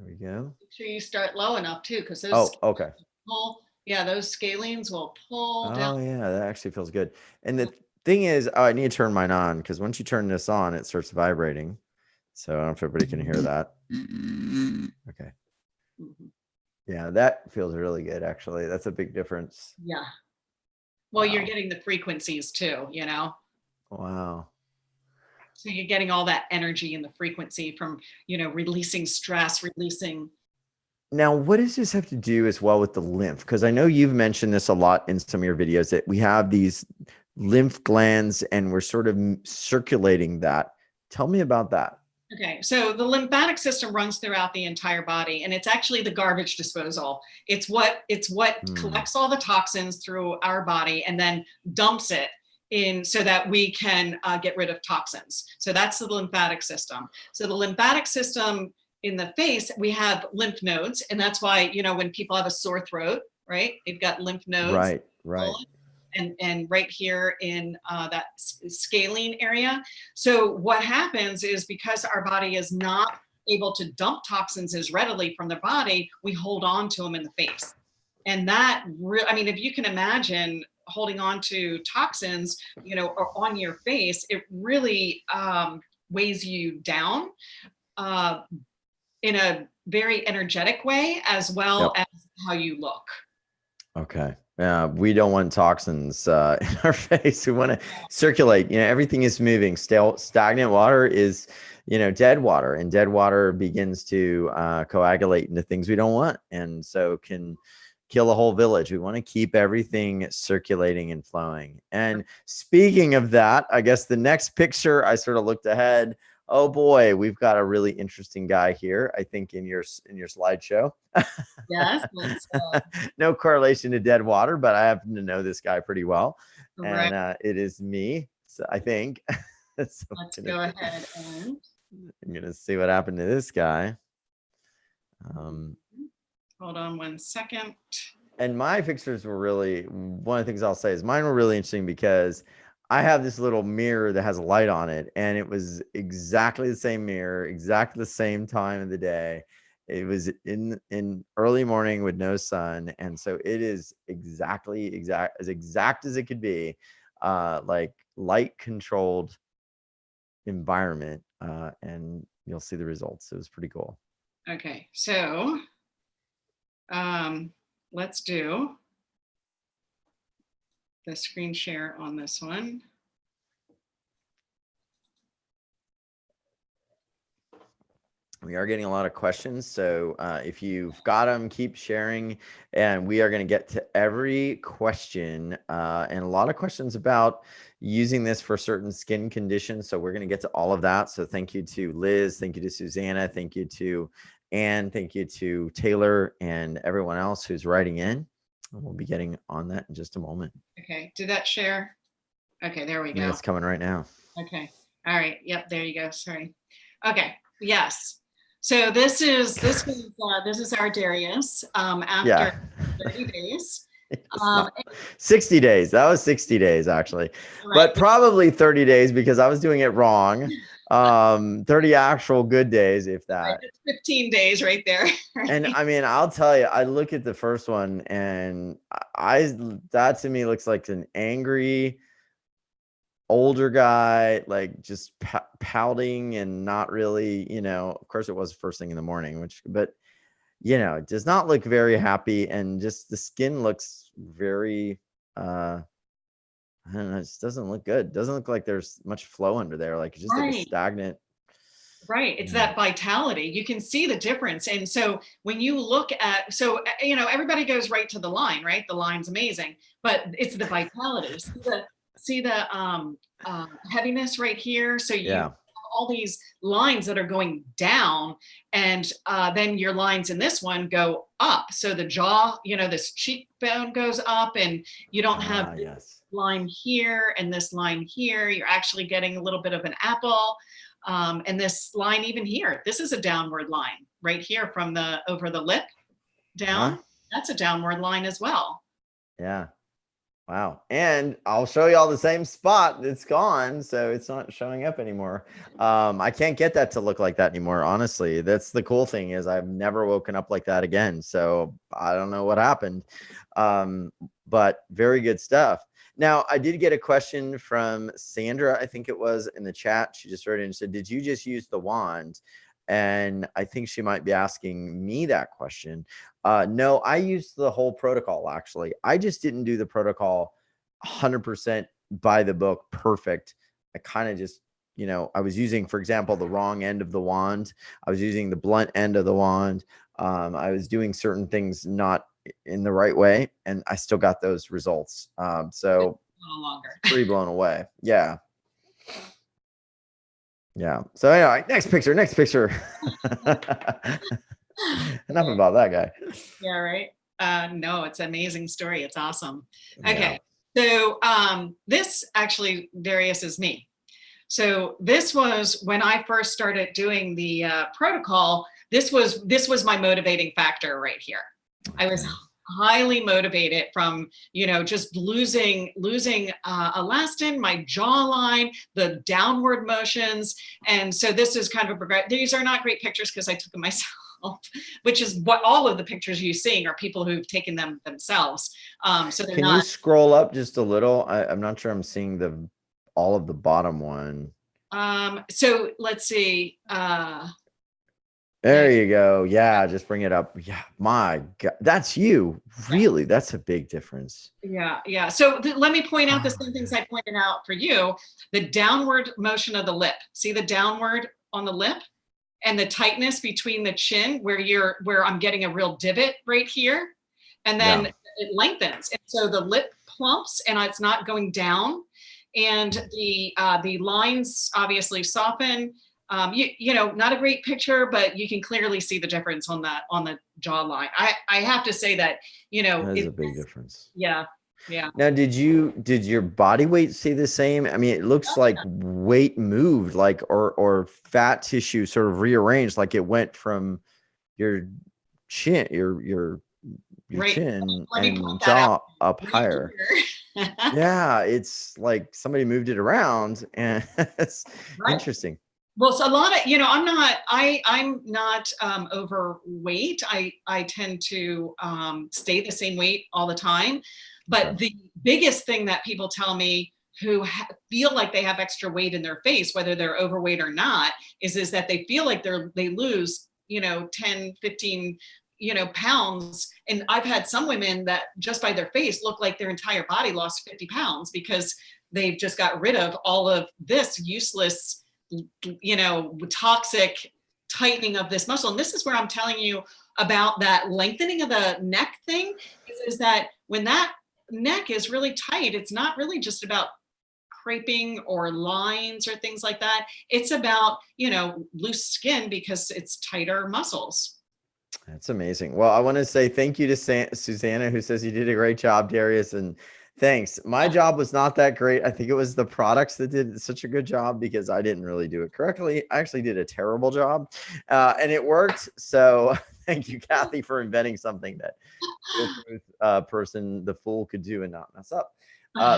we go. Make sure you start low enough too, because those okay. Those scalenes will pull down. Oh yeah, that actually feels good. And the thing is, I need to turn mine on because once you turn this on, it starts vibrating. So I don't know if everybody can hear that. Okay. Mm-hmm. Yeah, that feels really good, actually. That's a big difference. Yeah. Well, wow. You're getting the frequencies too, Wow. So you're getting all that energy and the frequency from, releasing stress, releasing. Now, what does this have to do as well with the lymph? Because I know you've mentioned this a lot in some of your videos that we have these lymph glands and we're sort of circulating that. Tell me about that. Okay, so the lymphatic system runs throughout the entire body, and it's actually the garbage disposal. It's what collects all the toxins through our body and then dumps it in so that we can get rid of toxins. So that's the lymphatic system. So the lymphatic system in the face, we have lymph nodes, and that's why, when people have a sore throat, right? They've got lymph nodes. Right. And right here in that scalene area. So what happens is because our body is not able to dump toxins as readily from the body, we hold on to them in the face. And that, if you can imagine holding on to toxins, or on your face, it really weighs you down in a very energetic way, as well as how you look. Okay. We don't want toxins in our face. We want to circulate. Everything is moving. Stagnant water is, dead water, and dead water begins to coagulate into things we don't want, and so can kill a whole village. We want to keep everything circulating and flowing. And speaking of that, I guess the next picture, I sort of looked ahead. Oh boy, we've got a really interesting guy here, I think, in your slideshow. Yes. No correlation to dead water, but I happen to know this guy pretty well. Right. And it is me, so I think. So let's go ahead and I'm going to see what happened to this guy. Hold on one second. And my pictures were really, one of the things I'll say is mine were really interesting because I have this little mirror that has a light on it, and it was exactly the same mirror, exactly the same time of the day. It was in early morning with no sun, and so it is exact as it could be, like light controlled environment, and you'll see the results. It was pretty cool. Okay, so let's do the screen share on this one. We are getting a lot of questions, so if you've got them, keep sharing, and we are going to get to every question, and a lot of questions about using this for certain skin conditions, so we're going to get to all of that. So thank you to Liz, thank you to Susanna, thank you to Anne, thank you to Taylor, and everyone else who's writing in. And we'll be getting on that in just a moment. Okay, did that share? Okay, there we go. Yeah, it's coming right now. Okay, all right, yep, there you go, sorry. Okay, yes. So this is our Darius after 30 days. 60 days. That was 60 days actually, right. But probably 30 days because I was doing it wrong. 30 actual good days, if Right, that. it's 15 days right there. And Right? I mean, I'll tell you, I look at the first one and that to me looks like an angry older guy, like just pouting and not really, of course it was first thing in the morning, but it does not look very happy. And just the skin looks very, I don't know, it just doesn't look good. Doesn't look like there's much flow under there. Like it's just like a Right. stagnant. Right. It's Yeah. that vitality. You can see the difference. And so when you look at, so, everybody goes right to the line, right? The line's amazing, but it's the vitality. See the heaviness right here. So you Yeah. have all these lines that are going down, and then your lines in this one go up. So the jaw, this cheekbone goes up, and you don't have this Yes. line here and this line here. You're actually getting a little bit of an apple. And this line even here, this is a downward line right here from over the lip Huh? down. That's a downward line as well. Yeah. Wow. And I'll show you all the same spot. It's gone. So it's not showing up anymore. I can't get that to look like that anymore. Honestly, that's the cool thing is I've never woken up like that again. So I don't know what happened. But very good stuff. Now I did get a question from Sandra. I think it was in the chat. She just wrote in and said, did you just use the wand? And I think she might be asking me that question. No, I used the whole protocol, actually. I just didn't do the protocol 100% by the book perfect. I kind of just, I was using, for example, the wrong end of the wand. I was using the blunt end of the wand. I was doing certain things not in the right way, and I still got those results. So No longer. pretty blown away. Yeah. Yeah. So anyway, next picture. Enough about that guy. Yeah, right. No, it's an amazing story. It's awesome. Yeah. Okay. So this actually, Darius, is me. So this was when I first started doing the protocol. This was my motivating factor right here. I was highly motivated from just losing elastin, my jawline, the downward motions. And so this is kind of a progress. These are not great pictures because I took them myself, which is what all of the pictures you're seeing are people who've taken them themselves. So they're Can you scroll up just a little? I'm not sure I'm seeing all of the bottom one. So let's see. There you go. Yeah, just bring it up. Yeah, my God, that's you. Really, that's a big difference. Yeah. So let me point out the same things I pointed out for you. The downward motion of the lip. See the downward on the lip and the tightness between the chin where I'm getting a real divot right here. And then it lengthens. And so the lip plumps and it's not going down. And the lines obviously soften. Not a great picture, but you can clearly see the difference on the jawline. I have to say that, that is a big difference. Yeah. Now, did your body weight stay the same? I mean, it looks like weight moved, like or fat tissue sort of rearranged, like it went from your chin, your chin and jaw up higher. Yeah, it's like somebody moved it around, and it's interesting. Well, so a lot of, I'm not overweight. I tend to stay the same weight all the time. But the biggest thing that people tell me who feel like they have extra weight in their face, whether they're overweight or not, is that they feel like they lose, 10, 15, pounds. And I've had some women that just by their face look like their entire body lost 50 pounds because they've just got rid of all of this useless, toxic tightening of this muscle. And this is where I'm telling you about that lengthening of the neck thing is that when that neck is really tight, it's not really just about creping or lines or things like that. It's about, loose skin because it's tighter muscles. That's amazing. Well, I want to say thank you to Susanna, who says you did a great job, Darius, and thanks. My job was not that great. I think it was the products that did such a good job because I didn't really do it correctly. I actually did a terrible job, and it worked. So Thank you, Cathy, for inventing something that person, the fool, could do and not mess up.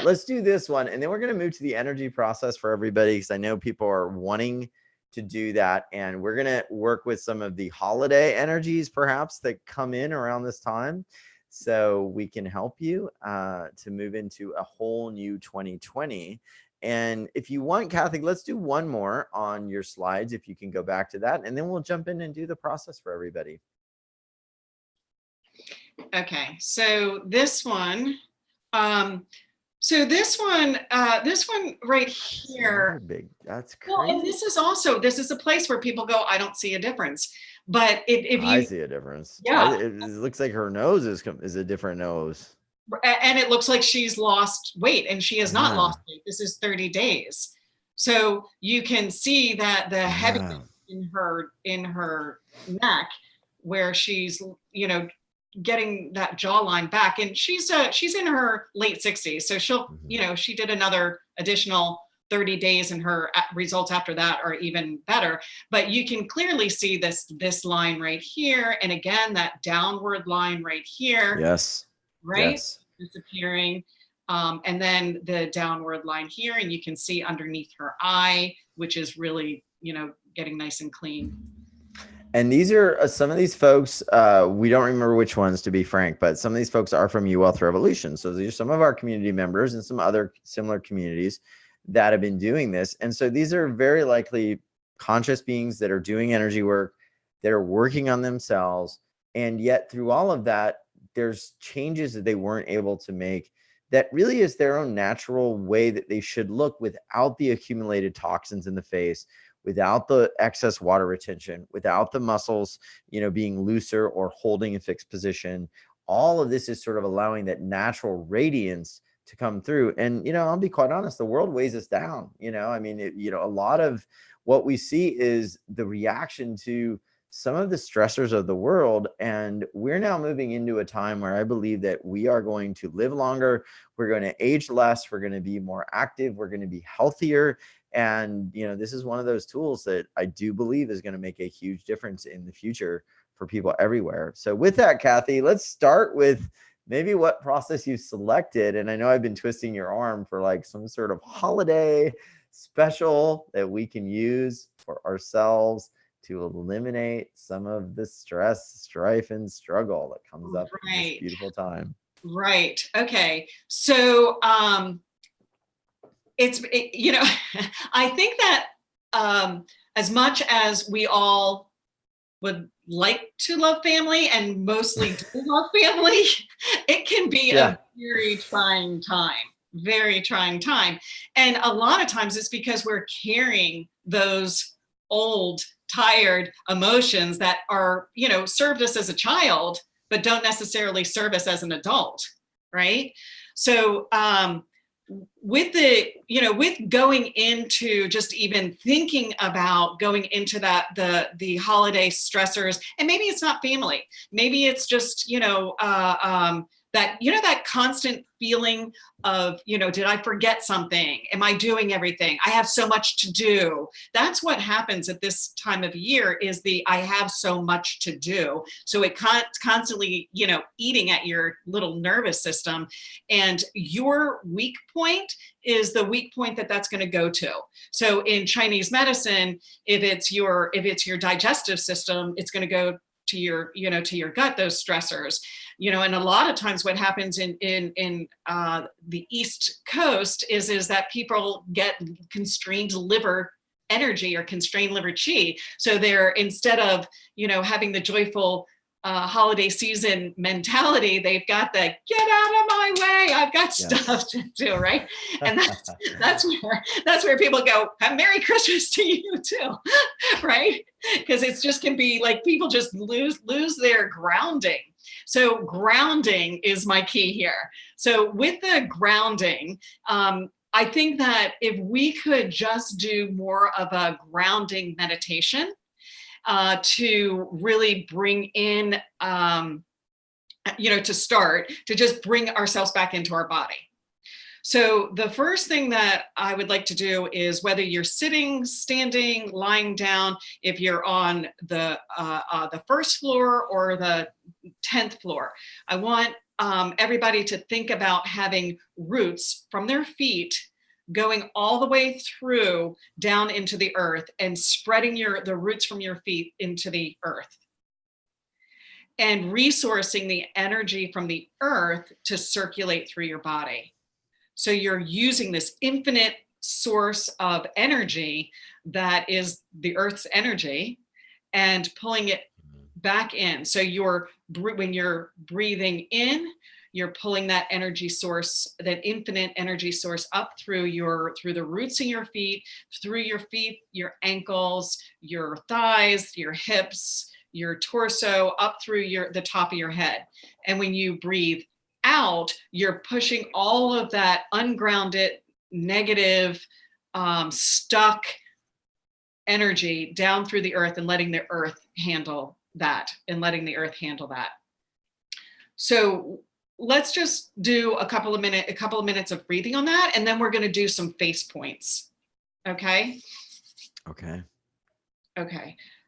Let's do this one, and then we're going to move to the energy process for everybody, because I know people are wanting to do that, and we're going to work with some of the holiday energies perhaps that come in around this time, so we can help you to move into a whole new 2020. And if you want, Cathy, let's do one more on your slides, if you can go back to that, and then we'll jump in and do the process for everybody. Okay, so this one, this one right here. Big, that's crazy. Well, and this is a place where people go, I don't see a difference. But if you, I see a difference. Yeah, it looks like her nose is a different nose. And it looks like she's lost weight, and she has not lost weight. This is 30 days. So you can see that the heaviness in her neck, where she's, getting that jawline back, and she's in her late 60s. So she'll, she did another additional 30 days, and her results after that are even better. But you can clearly see this line right here, and again that downward line right here. Yes. Right? Yes. Disappearing. And then the downward line here, and you can see underneath her eye, which is really, getting nice and clean. And these are some of these folks, we don't remember which ones, to be frank, but some of these folks are from UWealth Revolution. So these are some of our community members and some other similar communities that have been doing this. And so these are very likely conscious beings that are doing energy work, that are working on themselves. And yet through all of that, there's changes that they weren't able to make that really is their own natural way that they should look, without the accumulated toxins in the face, without the excess water retention, without the muscles, being looser or holding a fixed position. All of this is sort of allowing that natural radiance to come through. And, I'll be quite honest, the world weighs us down. A lot of what we see is the reaction to some of the stressors of the world. And we're now moving into a time where I believe that we are going to live longer. We're going to age less. We're going to be more active. We're going to be healthier. And, this is one of those tools that I do believe is going to make a huge difference in the future for people everywhere. So with that, Cathy, let's start with maybe what process you selected. And I know I've been twisting your arm for like some sort of holiday special that we can use for ourselves to eliminate some of the stress, strife, and struggle that comes up in this beautiful time. Right. Okay. So, I think that as much as we all would like to love family, and mostly do love family, it can be a very trying time. And a lot of times it's because we're carrying those old, tired emotions that are, served us as a child, but don't necessarily serve us as an adult, right? So, with going into just even thinking about going into the holiday stressors, and maybe it's not family, maybe it's just, that constant feeling of, did I forget something? Am I doing everything? I have so much to do. That's what happens at this time of year, is I have so much to do. So it constantly, eating at your little nervous system, and your weak point is the weak point that's going to go to. So in Chinese medicine, if it's your digestive system, it's going to go to your, to your gut, those stressors, and a lot of times what happens in the East Coast is that people get constrained liver energy or constrained liver chi. So they're, instead of, having the joyful holiday season mentality, they've got the get out of my way, I've got stuff to do, right? And that's where people go, have Merry Christmas to you too, right? Because it's just can be like people just lose their grounding. So grounding is my key here. So with the grounding, I think that if we could just do more of a grounding meditation, to really bring in, to just bring ourselves back into our body. So the first thing that I would like to do is, whether you're sitting, standing, lying down, if you're on the first floor or the 10th floor, I want everybody to think about having roots from their feet going all the way through down into the earth and spreading the roots from your feet into the earth, and resourcing the energy from the earth to circulate through your body. So you're using this infinite source of energy that is the earth's energy and pulling it back in. So when you're breathing in, you're pulling that energy source, that infinite energy source, up through the roots in your feet, your ankles, your thighs, your hips, your torso, up through the top of your head. And when you breathe out, you're pushing all of that ungrounded, negative, stuck energy down through the earth, and letting the earth handle that. So let's just do a couple of minutes of breathing on that, and then we're going to do some face points. Okay.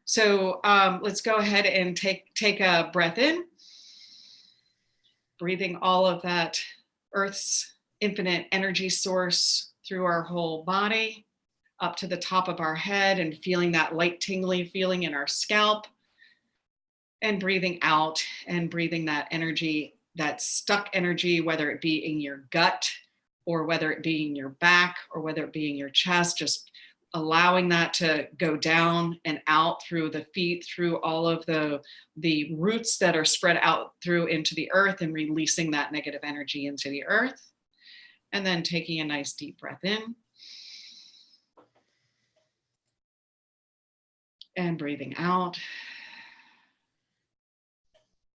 So let's go ahead and take a breath in, breathing all of that earth's infinite energy source through our whole body, up to the top of our head, and feeling that light tingly feeling in our scalp, and breathing out and breathing that energy, that stuck energy, whether it be in your gut or whether it be in your back or whether it be in your chest, just allowing that to go down and out through the feet, through all of the roots that are spread out through into the earth, and releasing that negative energy into the earth. And then taking a nice deep breath in and breathing out.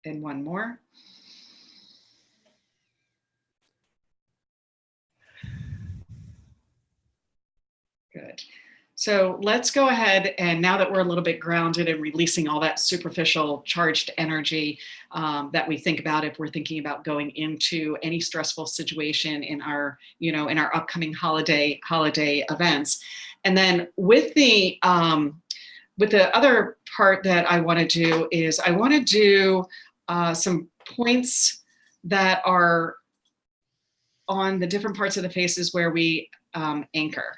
And one more. Good. So let's go ahead, and now that we're a little bit grounded and releasing all that superficial charged energy that we think about if we're thinking about going into any stressful situation in our upcoming holiday events. And then with the other part that I want to do is, I want to do some points that are on the different parts of the faces where we anchor.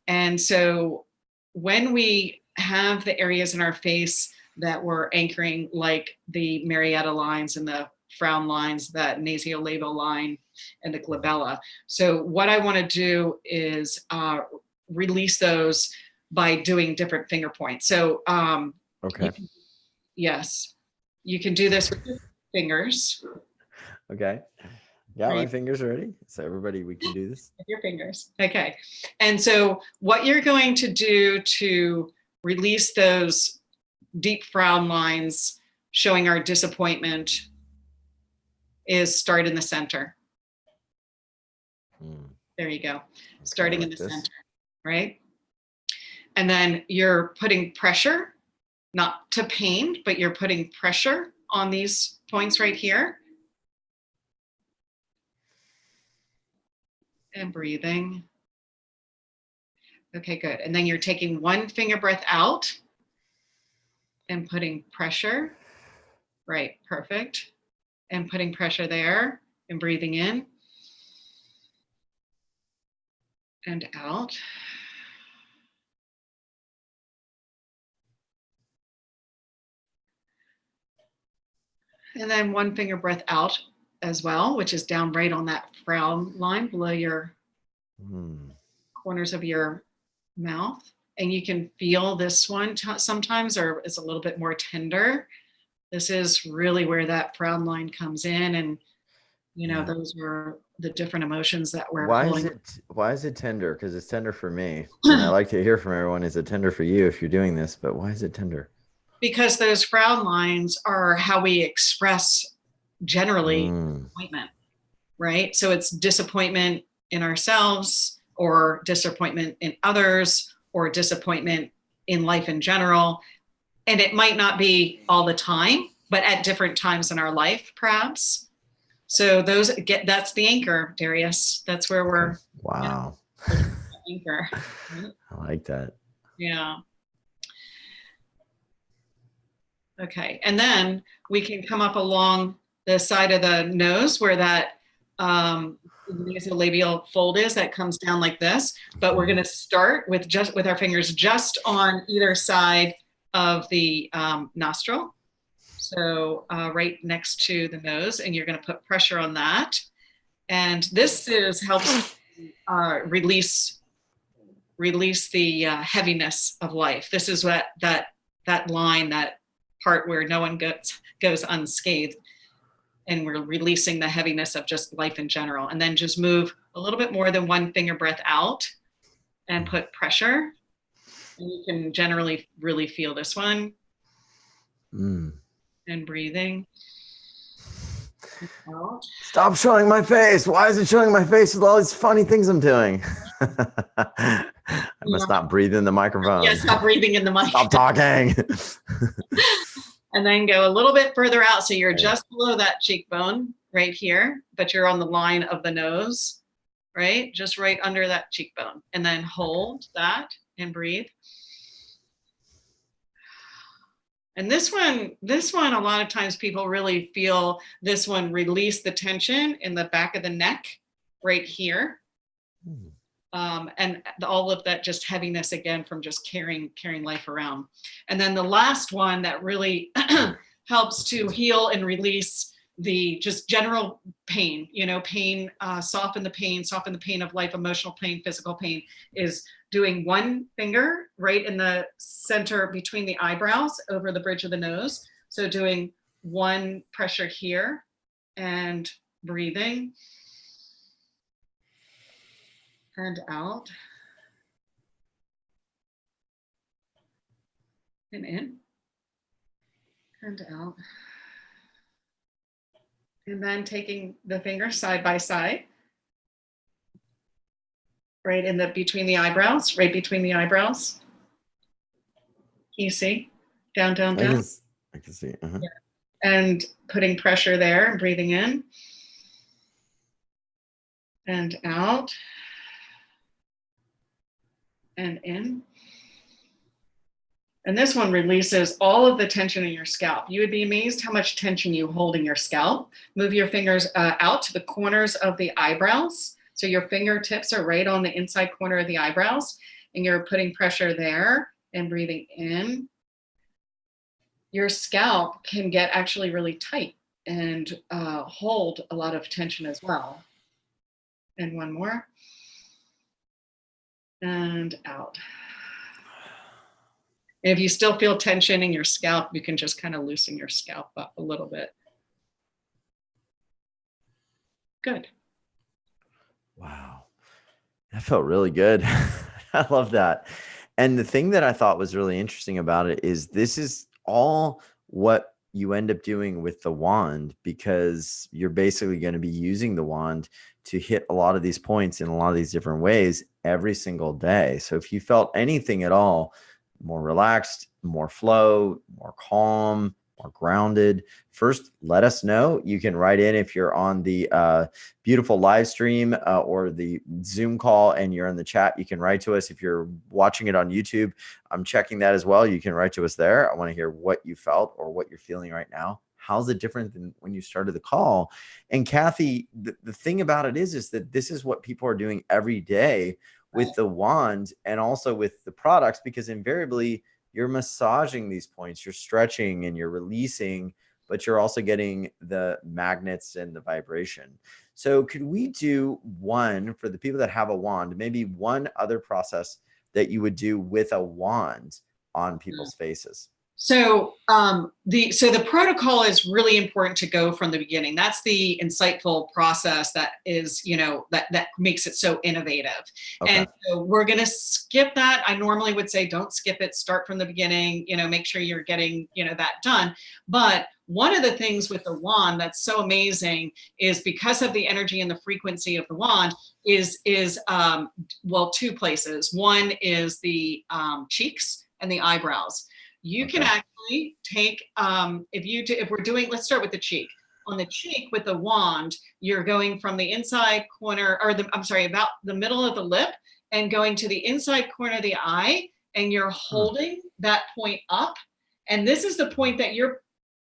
And so when we have the areas in our face that we're anchoring, like the Marietta lines and the frown lines, that nasolabial line and the glabella. So what I want to do is release those by doing different finger points. So Okay. Yes, you can do this with your fingers. Okay. Got my fingers ready. So everybody, we can do this. With your fingers. Okay. And so what you're going to do to release those deep frown lines showing our disappointment is start in the center. There you go. Okay, starting in the center, right? And then you're putting pressure, not to pain, but you're putting pressure on these points right here. And breathing. Okay, good. And then you're taking one finger breath out and putting pressure. Right, perfect. And putting pressure there and breathing in and out. And then one finger breath out as well, which is down right on that frown line below your corners of your mouth. And you can feel this one sometimes, or it's a little bit more tender. This is really where that frown line comes in. And, those were the different emotions that we're holding. Why is it tender? Because it's tender for me. And I like to hear from everyone, is it tender for you if you're doing this? But why is it tender? Because those frown lines are how we express generally disappointment, right? So it's disappointment in ourselves, or disappointment in others, or disappointment in life in general. And it might not be all the time, but at different times in our life, perhaps. So that's the anchor, Darius. That's where we're. Wow. Anchor. I like that. Yeah. Okay. And then we can come up along the side of the nose where that nasolabial fold is, that comes down like this. But we're going to start with our fingers just on either side of the nostril. So right next to the nose, and you're going to put pressure on that. And this helps release the heaviness of life. This is what that line, that part where no one goes unscathed, and we're releasing the heaviness of just life in general. And then just move a little bit more than one finger breath out and put pressure. And you can generally really feel this one. And breathing out. Stop showing my face. Why is it showing my face with all these funny things I'm doing? I must not breathe in the microphone. Yeah, stop breathing in the mic. Stop talking. And then go a little bit further out. So you're just below that cheekbone right here, but you're on the line of the nose, right? Just right under that cheekbone. And then hold that and breathe. And this one, a lot of times people really feel this one release the tension in the back of the neck right here. And all of that just heaviness again from just carrying life around. And then the last one that really helps to heal and release the just general pain, soften the pain of life, emotional pain, physical pain, is doing one finger right in the center between the eyebrows over the bridge of the nose. So doing one pressure here and breathing and out and in and out. And then taking the fingers side by side, right in between the eyebrows, right between the eyebrows. Can you see? Down, down, down. I can see. Yeah. And putting pressure there and breathing in and out and in. And this one releases all of the tension in your scalp. You would be amazed how much tension you hold in your scalp. Move your fingers out to the corners of the eyebrows. So your fingertips are right on the inside corner of the eyebrows, and you're putting pressure there and breathing in. Your scalp can get actually really tight and hold a lot of tension as well. And one more. And out. And if you still feel tension in your scalp, you can just kind of loosen your scalp up a little bit. Good. Wow. That felt really good. I love that. And the thing that I thought was really interesting about it is this is all what you end up doing with the wand, because you're basically going to be using the wand to hit a lot of these points in a lot of these different ways every single day. So if you felt anything at all more relaxed, more flow, more calm, more grounded, first let us know. You can write in if you're on the beautiful live stream or the Zoom call and you're in the chat. You can write to us. If you're watching it on YouTube, I'm checking that as well. You can write to us there. I want to hear what you felt or what you're feeling right now. How's it different than when you started the call? And Cathy, the thing about it is that this is what people are doing every day with the wand and also with the products, because invariably you're massaging these points, you're stretching and you're releasing, but you're also getting the magnets and the vibration. So could we do one for the people that have a wand, maybe one other process that you would do with a wand on people's faces? So the protocol is really important to go from the beginning. That's the insightful process that is, that makes it so innovative. Okay. And so we're going to skip that. I normally would say, don't skip it, start from the beginning, make sure you're getting, that done. But one of the things with the wand that's so amazing is because of the energy and the frequency of the wand is two places. One is the cheeks and the eyebrows. You can actually take, if we're doing, let's start with the cheek. on the cheek with the wand, you're going from the inside corner, or about the middle of the lip and going to the inside corner of the eye, and you're holding that point up. And this is the point that you're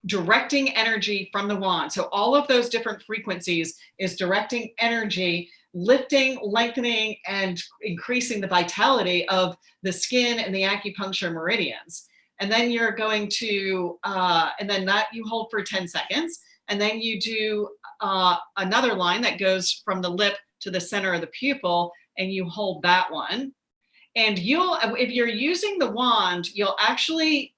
directing energy from the wand. So all of those different frequencies is directing energy, lifting, lengthening, and increasing the vitality of the skin and the acupuncture meridians. And then you're going to, and then that you hold for 10 seconds. And then you do another line that goes from the lip to the center of the pupil, and you hold that one. And if you're using the wand, you'll actually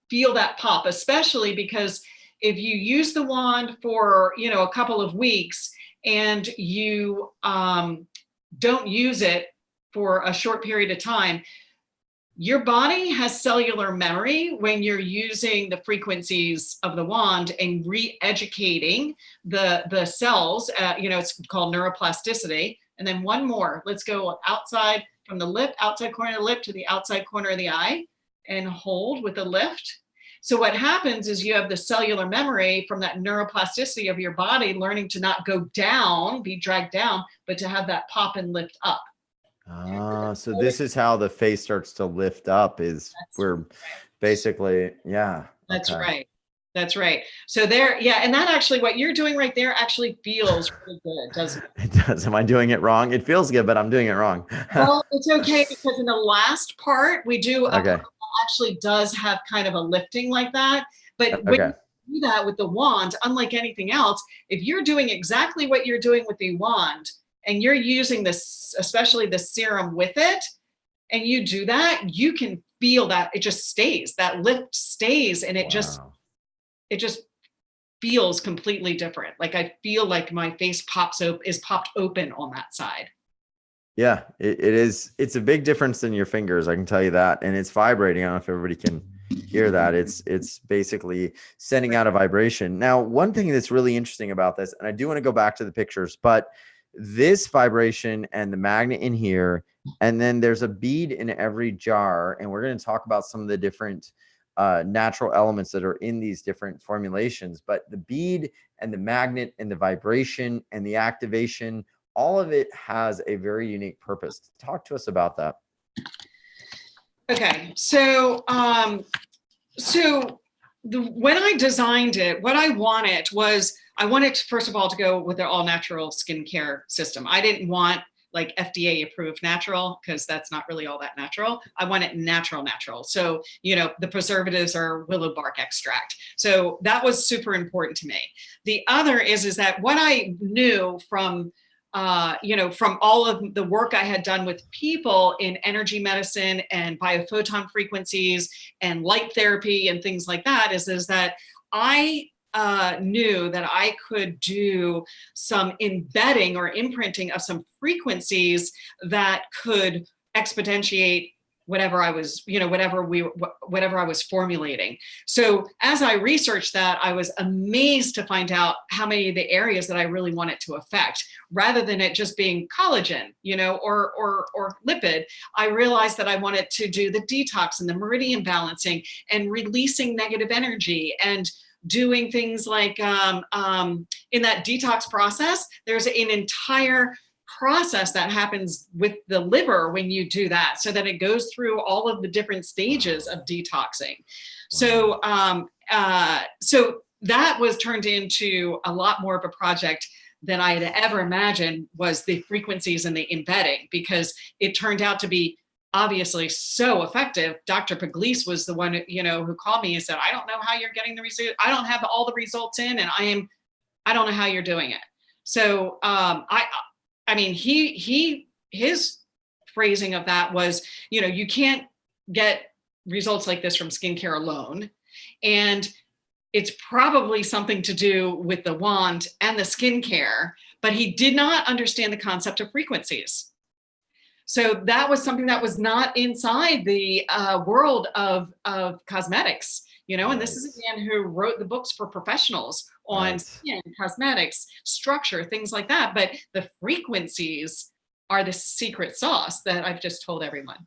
feel that pop, especially because if you use the wand for, a couple of weeks and you don't use it for a short period of time, your body has cellular memory when you're using the frequencies of the wand and re-educating the cells. It's called neuroplasticity. And then one more, let's go outside from the lip, outside corner of the lip to the outside corner of the eye, and hold with a lift. So what happens is you have the cellular memory from that neuroplasticity of your body learning to not go down, be dragged down, but to have that pop and lift up. So this is how the face starts to lift up, basically, yeah. That's right. That's right. So there, yeah. And that actually, what you're doing right there actually feels really good, doesn't it? It does. Am I doing it wrong? It feels good, but I'm doing it wrong. Well, it's okay, because in the last part, we do actually does have kind of a lifting like that. But when you do that with the wand, unlike anything else, if you're doing exactly what you're doing with the wand and you're using this, especially the serum with it, and you do that, you can feel that it just stays, that lift stays, and it just feels completely different. Like I feel like my face is popped open on that side. Yeah, it is. It's a big difference than your fingers, I can tell you that. And it's vibrating. I don't know if everybody can hear that. It's basically sending out a vibration. Now, one thing that's really interesting about this, and I do want to go back to the pictures, but this vibration and the magnet in here, and then there's a bead in every jar. And we're going to talk about some of the different natural elements that are in these different formulations. But the bead and the magnet and the vibration and the activation, all of it has a very unique purpose. Talk to us about that. Okay, so when I designed it, what I wanted was, first of all, to go with the all natural skincare system. I didn't want like FDA approved natural, because that's not really all that natural. I want it natural. So, the preservatives are willow bark extract. So that was super important to me. The other is that what I knew from all of the work I had done with people in energy medicine and biophoton frequencies and light therapy and things like that is that I knew that I could do some embedding or imprinting of some frequencies that could exponentiate whatever I was, whatever I was formulating. So as I researched that, I was amazed to find out how many of the areas that I really wanted to affect, rather than it just being collagen, or lipid. I realized that I wanted to do the detox and the meridian balancing and releasing negative energy, and doing things like in that detox process, there's an entire process that happens with the liver when you do that, so that it goes through all of the different stages of detoxing. So so that was turned into a lot more of a project than I had ever imagined, was the frequencies and the embedding, because it turned out to be obviously so effective. Dr. Pugliese was the one, who called me and said, I don't know how you're getting the results. I don't have all the results in, and I don't know how you're doing it. So his phrasing of that was, you can't get results like this from skincare alone. And it's probably something to do with the wand and the skincare, but he did not understand the concept of frequencies. So that was something that was not inside the world of cosmetics, and this is a man who wrote the books for professionals on skin, cosmetics, structure, things like that. But the frequencies are the secret sauce that I've just told everyone.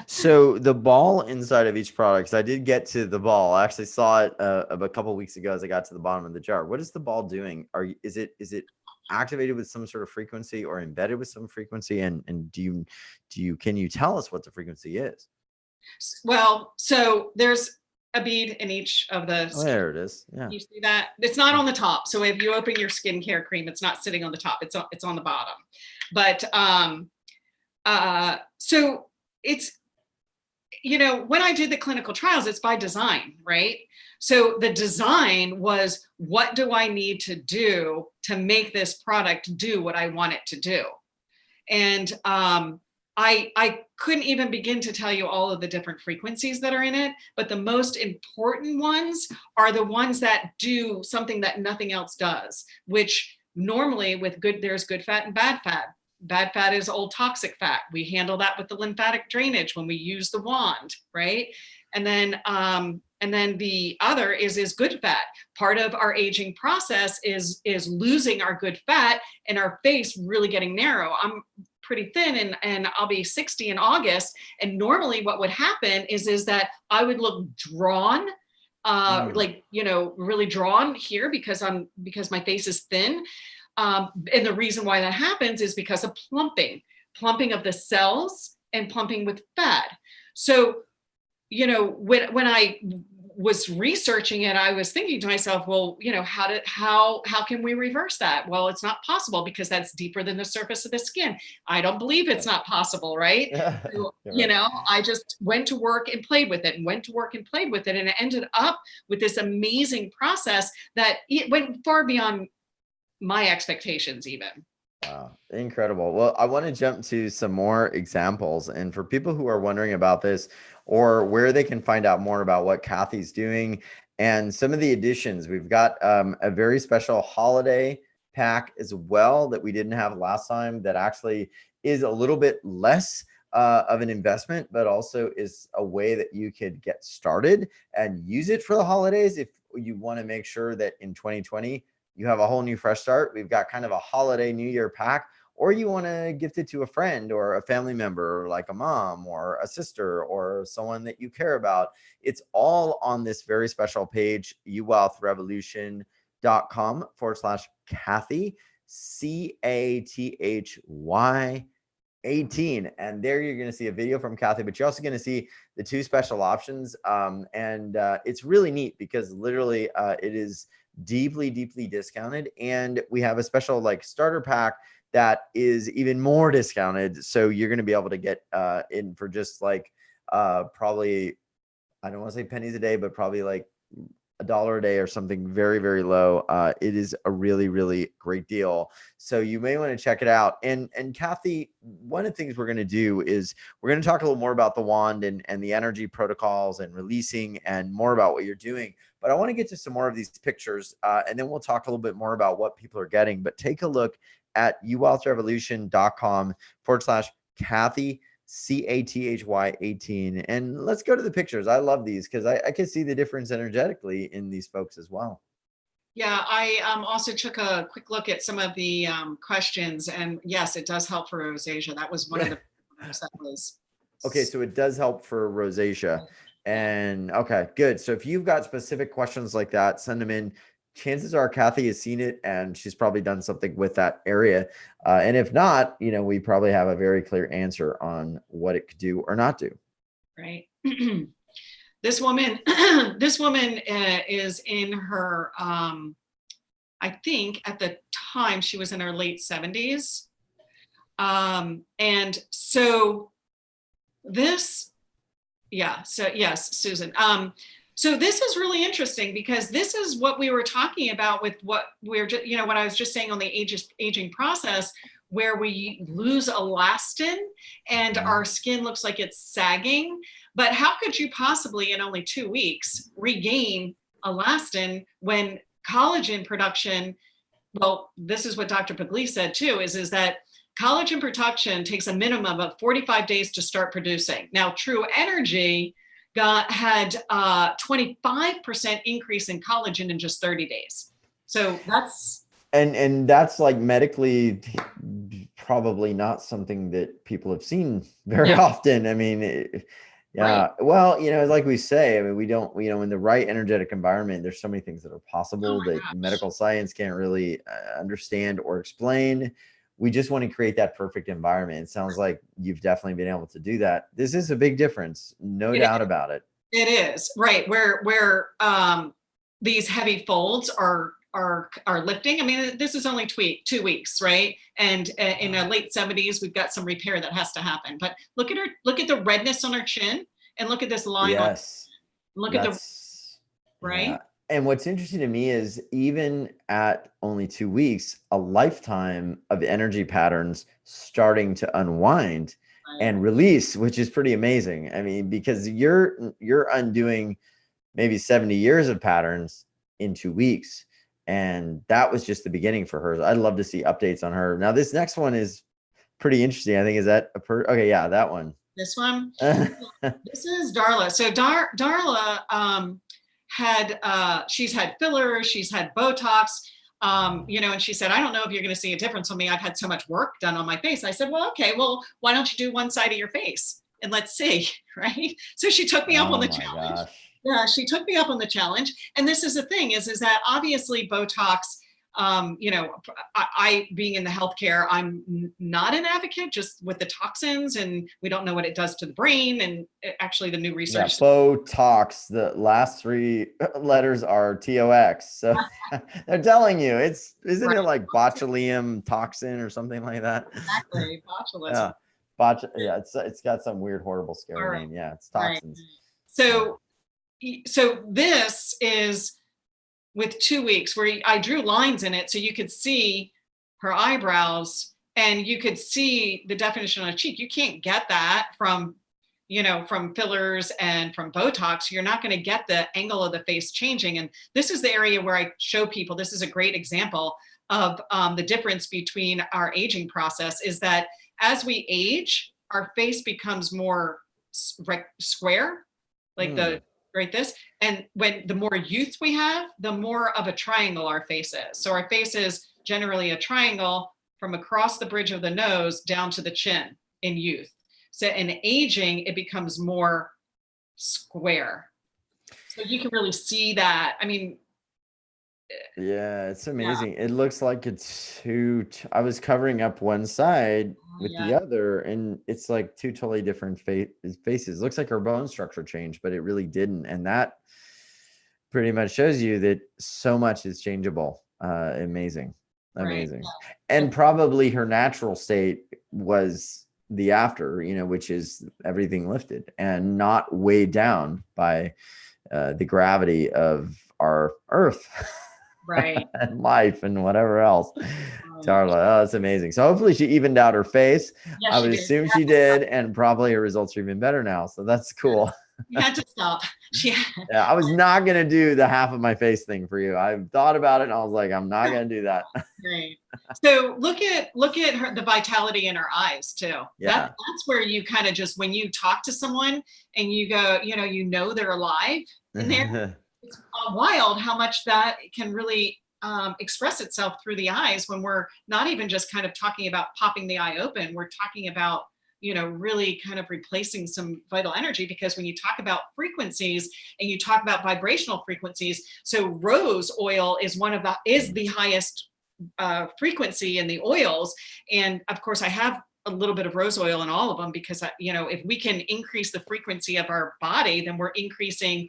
So the ball inside of each product, 'cause I did get to the ball. I actually saw it a couple of weeks ago as I got to the bottom of the jar. What is the ball doing? Is it activated with some sort of frequency or embedded with some frequency? And can you tell us what the frequency is? Well, so there's a bead in each of the Oh, there it is. Yeah. You see that? It's not on the top. So if you open your skincare cream, it's not sitting on the top. It's on the bottom. But so it's, when I did the clinical trials, it's by design, right? So the design was, what do I need to do to make this product do what I want it to do? And I couldn't even begin to tell you all of the different frequencies that are in it, but the most important ones are the ones that do something that nothing else does, which normally there's good fat and bad fat. Bad fat is old toxic fat. We handle that with the lymphatic drainage when we use the wand, right? And then the other is good fat. Part of our aging process is losing our good fat and our face really getting narrow. I'm pretty thin and I'll be 60 in August. And normally what would happen is that I would look drawn, really drawn here because my face is thin. And the reason why that happens is because of plumping of the cells and plumping with fat. So, when I was researching it, I was thinking to myself, well, how can we reverse that? Well, it's not possible because that's deeper than the surface of the skin. I don't believe it's not possible, right? So, I just went to work and played with it and it ended up with this amazing process that it went far beyond my expectations even. Wow, incredible. Well, I want to jump to some more examples. And for people who are wondering about this or where they can find out more about what Cathy's doing and some of the additions, we've got a very special holiday pack as well that we didn't have last time that actually is a little bit less of an investment, but also is a way that you could get started and use it for the holidays if you want to make sure that in 2020, you have a whole new fresh start. We've got kind of a holiday New Year pack, or you want to gift it to a friend or a family member, like a mom or a sister or someone that you care about. It's all on this very special page, uwealthrevolution.com/Cathy, CATHY 18. And there you're going to see a video from Cathy, but you're also going to see the two special options. It's really neat because literally it is deeply discounted, and we have a special like starter pack that is even more discounted, so you're going to be able to get in for just like probably, I don't want to say pennies a day, but probably like $1 a day or something very, very low. It is a really, really great deal. So you may want to check it out. And Cathy, one of the things we're going to do is we're going to talk a little more about the wand and the energy protocols and releasing and more about what you're doing. But I want to get to some more of these pictures and then we'll talk a little bit more about what people are getting. But take a look at uwealthrevolution.com/Cathy, CATHY 18. And let's go to the pictures. I love these because I can see the difference energetically in these folks as well. Yeah, I also took a quick look at some of the questions, and yes, it does help for rosacea. That was one of the that was. Okay, so it does help for rosacea. And okay, good. So if you've got specific questions like that, send them in. Chances are Cathy has seen it and she's probably done something with that area. And if not, we probably have a very clear answer on what it could do or not do. Right. This woman is in her, I think at the time she was in her late 70s. And so this, yes, Susan. So this is really interesting because this is what we were talking about with what we're, what I was just saying on the aging process, where we lose elastin and our skin looks like it's sagging. But how could you possibly in only 2 weeks regain elastin when collagen production, well, this is what Dr. Pagli said too, is that collagen production takes a minimum of 45 days to start producing. Now, True Energy had 25% increase in collagen in just 30 days. So that's... And that's like medically probably not something that people have seen very Yeah. often. I mean, yeah. Right. Well, like we say, I mean, we don't, in the right energetic environment, there's so many things that are Oh possible my that gosh. medical science can't really understand or explain. We just want to create that perfect environment. It sounds like you've definitely been able to do that. This is a big difference, no It doubt about it. It is, right, where these heavy folds are lifting. I mean, this is only 2 weeks, right? And in the late 70s, we've got some repair that has to happen. But look at the redness on her chin, and look at this line on. Yes. Look at the That's, yeah. right. And what's interesting to me is even at only 2 weeks, a lifetime of energy patterns starting to unwind Right. and release, which is pretty amazing. I mean, because you're undoing maybe 70 years of patterns in 2 weeks. And that was just the beginning for her. I'd love to see updates on her. Now, this next one is pretty interesting. I think, is that okay, yeah, that one. This one. This is Darla. So Darla she's had fillers, she's had Botox, and she said, I don't know if you're going to see a difference on me. I've had so much work done on my face. I said, well, okay, well, why don't you do one side of your face and let's see, right? So she took me up on Oh the my challenge. gosh. Yeah, she took me up on the challenge. And this is the thing is that obviously Botox, I being in the healthcare, I'm not an advocate just with the toxins, and we don't know what it does to the brain. And actually the new Yeah, research. Botox. The last three letters are TOX. So they're telling you isn't Right, it like botulinum toxin or something like that? exactly, botulism. Yeah. Yeah, it's got some weird, horrible, All scary right, name. Yeah, it's right. toxins. Yeah. So this is with 2 weeks where I drew lines in it so you could see her eyebrows and you could see the definition on a cheek. You can't get that from fillers and from Botox. You're not going to get the angle of the face changing. And this is the area where I show people, this is a great example of the difference between our aging process is that as we age, our face becomes more square, like the right this. And when the more youth we have, the more of a triangle our face is. So our face is generally a triangle from across the bridge of the nose down to the chin in youth. So in aging, it becomes more square. So you can really see that. I mean, Yeah, it's yeah, amazing. It looks like it's I was covering up one side with the yeah, other, and it's like two totally different faces. Looks like her bone structure changed, but it really didn't. And that pretty much shows you that so much is changeable. Amazing. right. Amazing. Yeah. And probably her natural state was the after, which is everything lifted and not weighed down by the gravity of our earth. Right. And life and whatever else. Oh, yeah. Darla, oh, that's amazing. So hopefully she evened out her face. Yes, I she would did. assume she did, and probably her results are even better now. So that's cool. You had to stop. She Yeah, I was not gonna do the half of my face thing for you. I thought about it and I was like, I'm not gonna do that. Right. So look at her, the vitality in her eyes too. Yeah. That's where you kind of just when you talk to someone and you go, they're alive in there. It's wild how much that can really express itself through the eyes when we're not even just kind of talking about popping the eye open. We're talking about really kind of replacing some vital energy, because when you talk about frequencies and you talk about vibrational frequencies, so rose oil is the highest frequency in the oils. And of course I have a little bit of rose oil in all of them, because if we can increase the frequency of our body, then we're increasing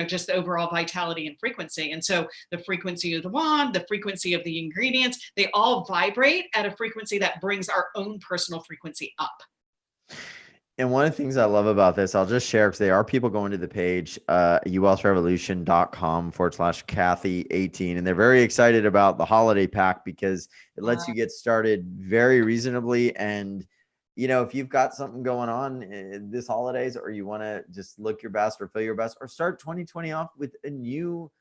just the overall vitality and frequency. And so the frequency of the wand, the frequency of the ingredients, they all vibrate at a frequency that brings our own personal frequency up. And one of the things I love about this, I'll just share because there are people going to the page, uwealthrevolution.com/Cathy18. And they're very excited about the holiday pack because it lets you get started very reasonably. And, if you've got something going on this holidays, or you want to just look your best or feel your best, or start 2020 off with a new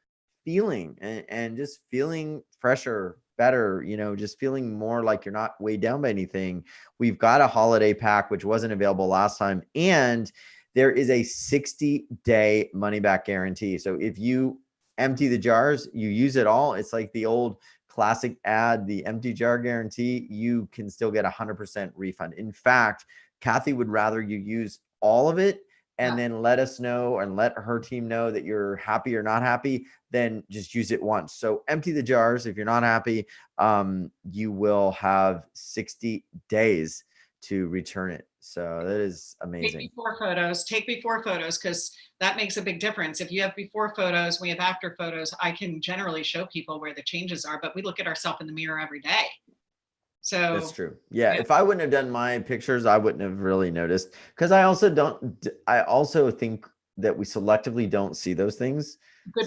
feeling and just feeling fresher, better, just feeling more like you're not weighed down by anything. We've got a holiday pack, which wasn't available last time. And there is a 60-day money back guarantee. So if you empty the jars, you use it all. It's like the old classic ad, the empty jar guarantee, you can still get 100% refund. In fact, Cathy would rather you use all of it and then let us know and let her team know that you're happy or not happy, then just use it once. So empty the jars. If you're not happy, you will have 60 days to return it. So that is amazing. Take before photos, because that makes a big difference. If you have before photos, we have after photos, I can generally show people where the changes are, but we look at ourselves in the mirror every day. So that's true. Yeah. If I wouldn't have done my pictures, I wouldn't have really noticed, because I also think that we selectively don't see those things.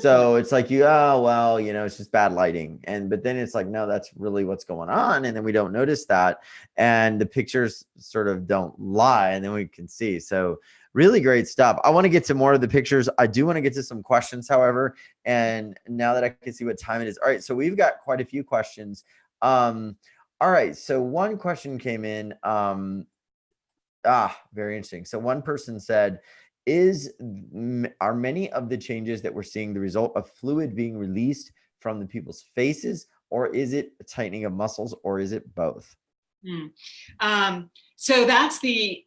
So it's like, oh, well, you know, it's just bad lighting. But then it's like, no, that's really what's going on. And then we don't notice that. And the pictures sort of don't lie. And then we can see. So really great stuff. I want to get to more of the pictures. I do want to get to some questions, however. And now that I can see what time it is. All right. So we've got quite a few questions. All right. So one question came in. Very interesting. So one person said, are many of the changes that we're seeing the result of fluid being released from the people's faces, or is it a tightening of muscles, or is it both? So that's the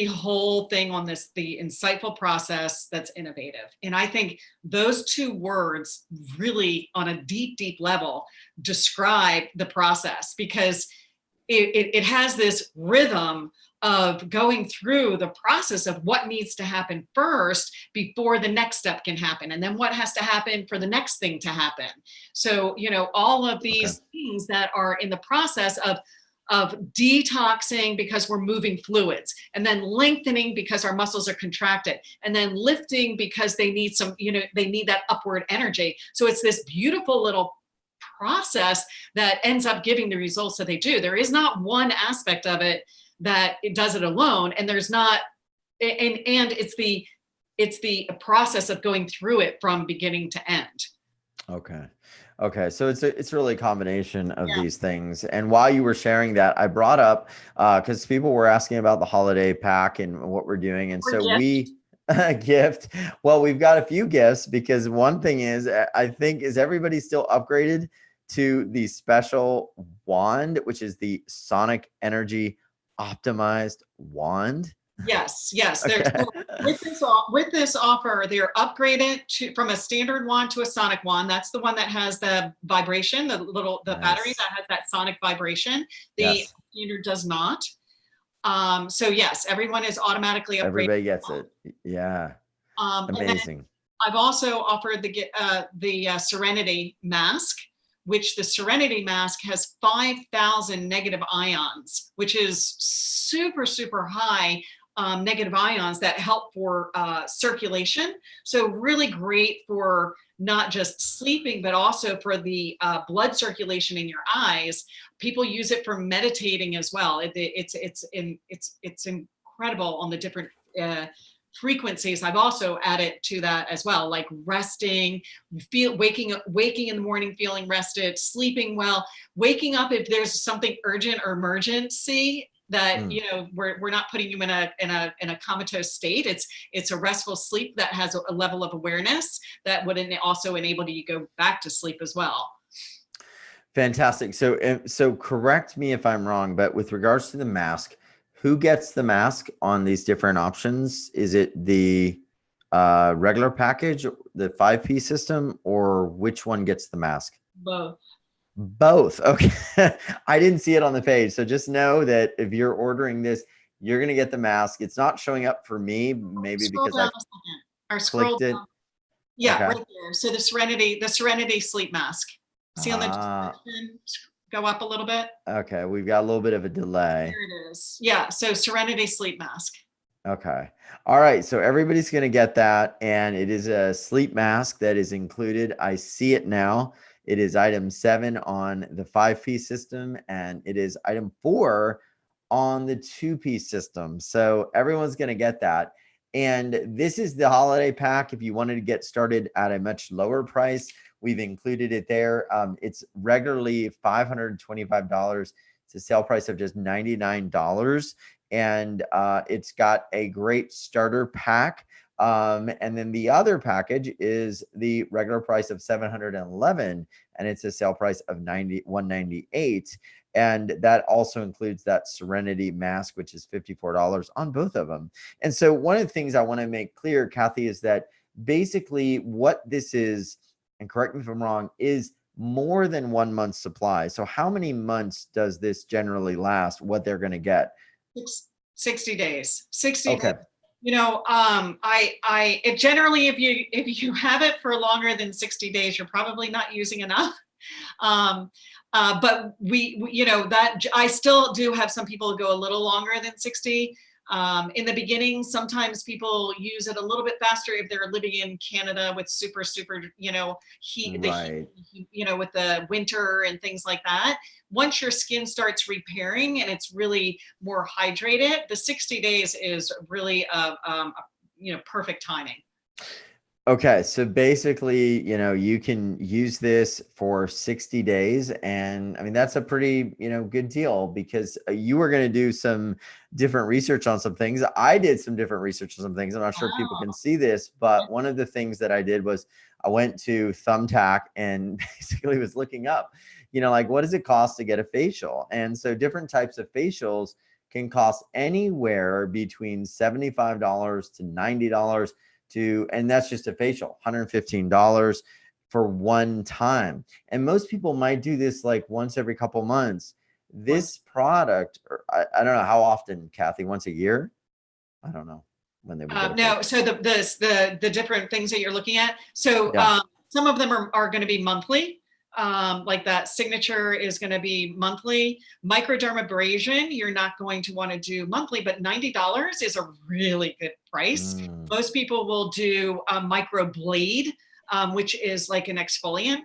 whole thing on this, the insightful process that's innovative. And I think those two words really on a deep, deep level describe the process, because it has this rhythm of going through the process of what needs to happen first before the next step can happen, and then what has to happen for the next thing to happen. So, you know, all of these things that are in the process of detoxing because we're moving fluids, and then lengthening because our muscles are contracted, and then lifting because they need some, you know, they need that upward energy. So it's this beautiful little process that ends up giving the results that they do. There is not one aspect of it that it does it alone, and there's not, and it's the process of going through it from beginning to end. Okay. So it's really a combination of these things. And while you were sharing that, I brought up, because people were asking about the holiday pack and what we're doing. And so we gift. Well, we've got a few gifts, because one thing is, I think, is everybody still upgraded to the special wand, which is the Sonic Energy Optimized Wand? Yes. With this offer, they're upgraded from a standard wand to a sonic wand. That's the one that has the vibration, the battery that has that sonic vibration. The standard does not. So yes, everyone is automatically upgraded. Everybody gets it. Yeah. Amazing. I've also offered the Serenity mask, which the Serenity mask has 5,000 negative ions, which is super, super high negative ions that help for circulation. So really great for not just sleeping, but also for the blood circulation in your eyes. People use it for meditating as well. It's incredible on the different frequencies. I've also added to that as well, like resting, waking in the morning feeling rested, sleeping well, waking up if there's something urgent or emergency that you know we're not putting you in a comatose state. It's a restful sleep that has a level of awareness that would also enable you to go back to sleep as well. Fantastic. So correct me if I'm wrong, but with regards to the mask, who gets the mask on these different options? Is it the regular package, the 5P system, or which one gets the mask? Both. Okay. I didn't see it on the page. So just know that if you're ordering this, you're going to get the mask. It's not showing up for me, maybe because I clicked it. Yeah, right there. So the Serenity sleep mask. See on the description? Go up a little bit. Okay. We've got a little bit of a delay. There it is. Yeah. So Serenity sleep mask. Okay. All right. So everybody's going to get that. And it is a sleep mask that is included. I see it now. It is item 7 on the 5P system, and it is item 4 on the 2P system. So everyone's going to get that. And this is the holiday pack. If you wanted to get started at a much lower price, we've included it there. It's regularly $525. It's a sale price of just $99. And it's got a great starter pack And then the other package is the regular price of $711, and it's a sale price of $198. And that also includes that Serenity mask, which is $54 on both of them. And so one of the things I want to make clear, Cathy, is that basically what this is, and correct me if I'm wrong, is more than 1 month's supply. So how many months does this generally last, what they're going to get? 60 days. 60 Okay. days. You know, it generally, if you have it for longer than 60 days, you're probably not using enough. But we, you know, that I still do have some people go a little longer than 60. In the beginning, sometimes people use it a little bit faster if they're living in Canada with super, you know, heat, Right. you know, with the winter and things like that. Once your skin starts repairing and it's really more hydrated, the 60 days is really you know, perfect timing. Okay, so basically, you know, you can use this for 60 days. And I mean, that's a pretty, you know, good deal, because you were going to do some different research on some things. I did some different research on some things. I'm not sure if people can see this, but one of the things that I did was I went to Thumbtack and basically was looking up, you know, like, what does it cost to get a facial? And so different types of facials can cost anywhere between $75 to $90 and that's just a facial, $115 for one time. And most people might do this like once every couple months. This product, or I don't know how often, Cathy, once a year? I don't know when they would get no, so the different things that you're looking at. So yeah. some of them are going to be monthly. Like that signature is going to be monthly. Microdermabrasion, you're not going to want to do monthly, but $90 is a really good price. Most people will do a microblade, which is like an exfoliant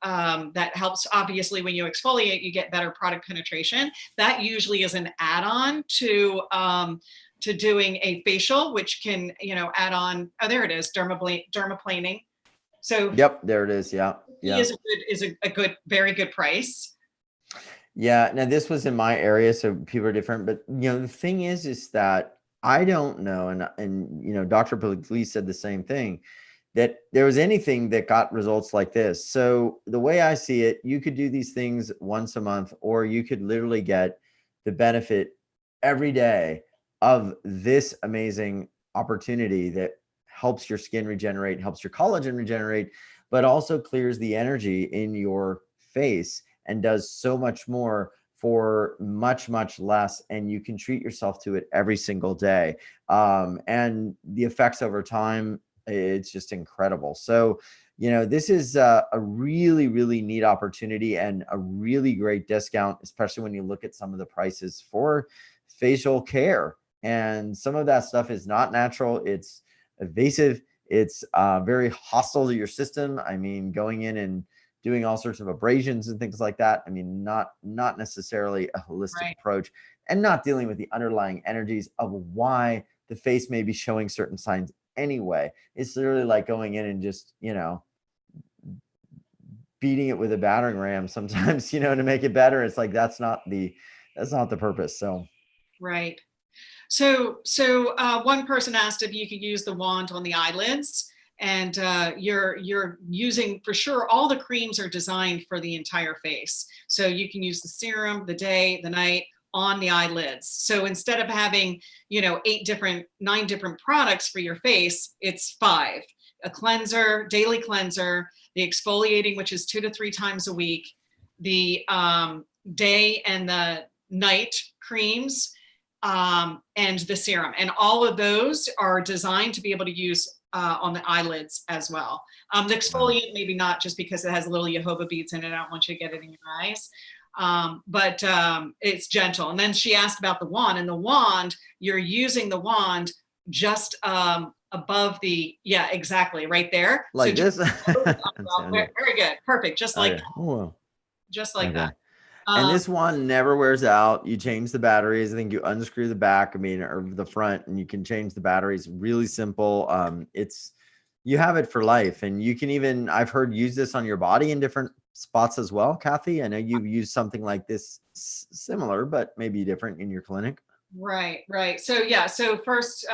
that helps. Obviously, when you exfoliate, you get better product penetration. That usually is an add-on to doing a facial, which can, you know, add on. Oh, there it is, dermaplaning. So yep, there it is. Yeah, yeah. is a good, very good price. Yeah. Now this was in my area, so people are different. But you know, the thing is that I don't know, and you know, Dr. Police said the same thing, that there was anything that got results like this. So the way I see it, you could do these things once a month, or you could literally get the benefit every day of this amazing opportunity that helps your skin regenerate, helps your collagen regenerate, but also clears the energy in your face and does so much more for much, much less. And you can treat yourself to it every single day. And the effects over time, it's just incredible. So, you know, this is a really, really neat opportunity and a really great discount, especially when you look at some of the prices for facial care. And some of that stuff is not natural. It's evasive. It's very hostile to your system. I mean, going in and doing all sorts of abrasions and things like that. I mean, not necessarily a holistic approach, and not dealing with the underlying energies of why the face may be showing certain signs anyway. It's literally like going in and just, you know, beating it with a battering ram sometimes, you know, to make it better. It's like, that's not the purpose. So right. So one person asked if you could use the wand on the eyelids, and you're using, for sure, all the creams are designed for the entire face. So you can use the serum, the day, the night, on the eyelids. So instead of having, you know, 9 different products for your face, it's 5. A cleanser, daily cleanser, the exfoliating, which is 2 to 3 times a week, the day and the night creams, and the serum. And all of those are designed to be able to use on the eyelids as well. The exfoliant, maybe not, just because it has little jojoba beads in it. I don't want you to get it in your eyes. But it's gentle. And then she asked about the wand, and the wand, you're using the wand just above the, yeah, exactly, right there. like so this. very good, perfect, just like okay. Oh, just like okay. that. And this one never wears out. You change the batteries. I think you unscrew the back, I mean, or the front, and you can change the batteries. Really simple. You have it for life. And you can even, I've heard, use this on your body in different spots as well. Cathy, I know you've used something like this similar, but maybe different in your clinic. Right, right. So yeah, so first,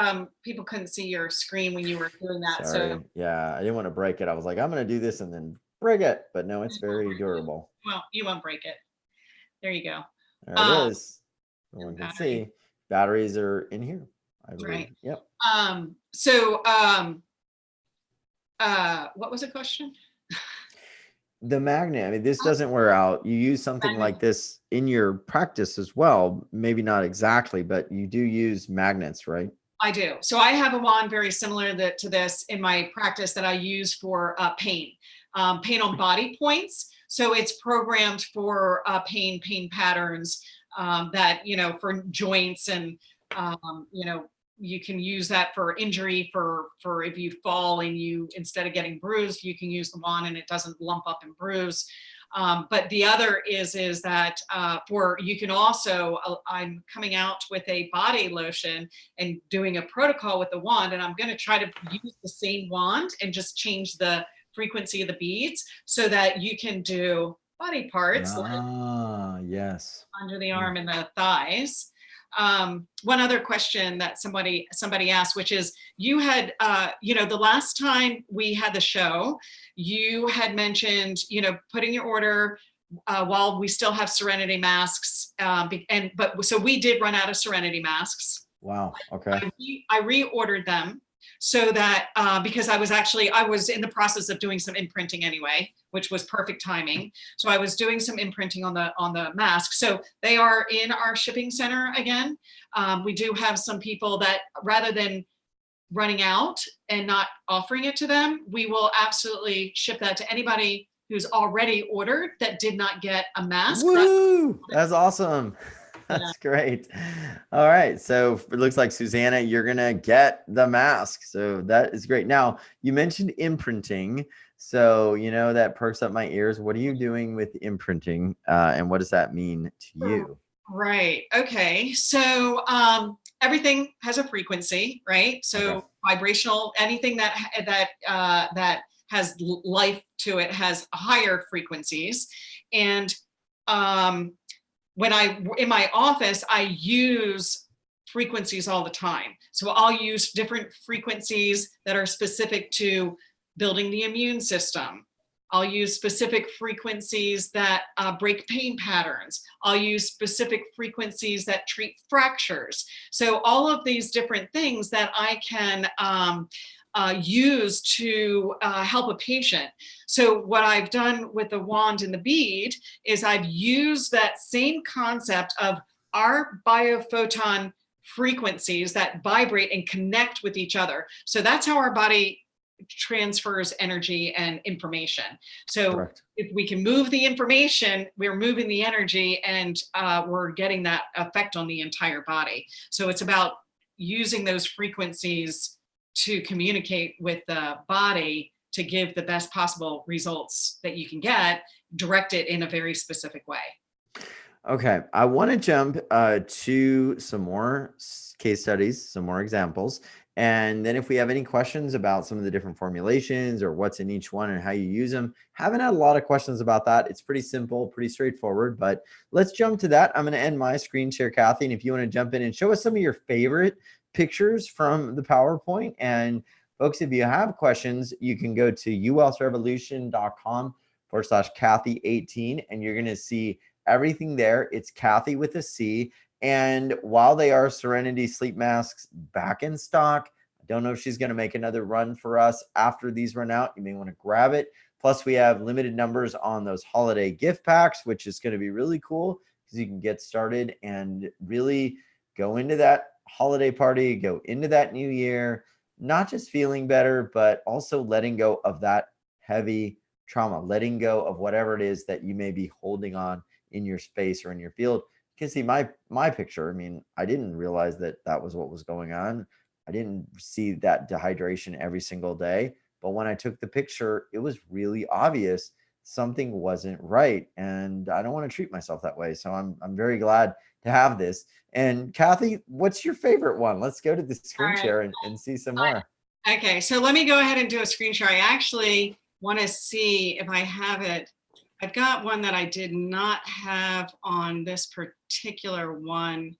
people couldn't see your screen when you were doing that. So, Sorry. Yeah, I didn't want to break it. I was like, I'm going to do this and then break it, but no, it's very durable. well, you won't break it. There you go. There it Um, is. No one can battery, see. Batteries are in here, I believe. right. Yep. So, what was the question? The magnet, I mean, this doesn't wear out. You use something like this in your practice as well. Maybe not exactly, but you do use magnets, right? I do. So I have a wand very similar to this in my practice that I use for pain, pain on body points. So it's programmed for pain patterns that, you know, for joints and, you know, you can use that for injury for if you fall and you, instead of getting bruised, you can use the wand and it doesn't lump up and bruise. But the other is that for, you can also, I'm coming out with a body lotion and doing a protocol with the wand, and I'm going to try to use the same wand and just change the frequency of the beads so that you can do body parts like Ah, yes. under the arm and the thighs. One other question that somebody asked, which is, you had, you know, the last time we had the show, you had mentioned, you know, putting your order while we still have Serenity masks, but so we did run out of Serenity masks. Wow. Okay. I reordered them so that because I was in the process of doing some imprinting anyway, which was perfect timing. So I was doing some imprinting on the mask. So they are in our shipping center again. We do have some people that, rather than running out and not offering it to them, we will absolutely ship that to anybody who's already ordered that did not get a mask. Woo! That's awesome. Yeah. That's great. All right. So it looks like, Susanna, you're going to get the mask. So that is great. Now, you mentioned imprinting. So, you know, that perks up my ears. What are you doing with imprinting? And what does that mean to you? Right. Okay. So everything has a frequency, right? So Okay. vibrational, anything that has life to it has higher frequencies. And when in my office, I use frequencies all the time. So I'll use different frequencies that are specific to building the immune system. I'll use specific frequencies that break pain patterns. I'll use specific frequencies that treat fractures. So all of these different things that I can use to help a patient. So what I've done with the wand and the bead is I've used that same concept of our biophoton frequencies that vibrate and connect with each other. So that's how our body transfers energy and information. So Correct. if we can move the information, we're moving the energy, and we're getting that effect on the entire body. So it's about using those frequencies to communicate with the body to give the best possible results that you can get, direct it in a very specific way. Okay, I want to jump to some more case studies, some more examples. And then if we have any questions about some of the different formulations or what's in each one and how you use them, haven't had a lot of questions about that. It's pretty simple, pretty straightforward, but let's jump to that. I'm going to end my screen share, Cathy, and if you want to jump in and show us some of your favorite pictures from the PowerPoint. And folks, if you have questions, you can go to uwealthrevolution.com/Cathy18, and you're going to see everything there. It's Cathy with a C. And while they are Serenity sleep masks back in stock, I don't know if she's going to make another run for us after these run out. You may want to grab it. Plus, we have limited numbers on those holiday gift packs, which is going to be really cool because you can get started and really go into that holiday party, go into that new year, not just feeling better, but also letting go of that heavy trauma, letting go of whatever it is that you may be holding on in your space or in your field. You can see my picture. I mean, I didn't realize that that was what was going on. I didn't see that dehydration every single day, but when I took the picture, it was really obvious something wasn't right, and I don't want to treat myself that way. So I'm very glad to have this. And Cathy, what's your favorite one? Let's go to the screen share and see some more. Okay, so let me go ahead and do a screen share. I actually want to see if I have it. I've got one that I did not have on this particular one.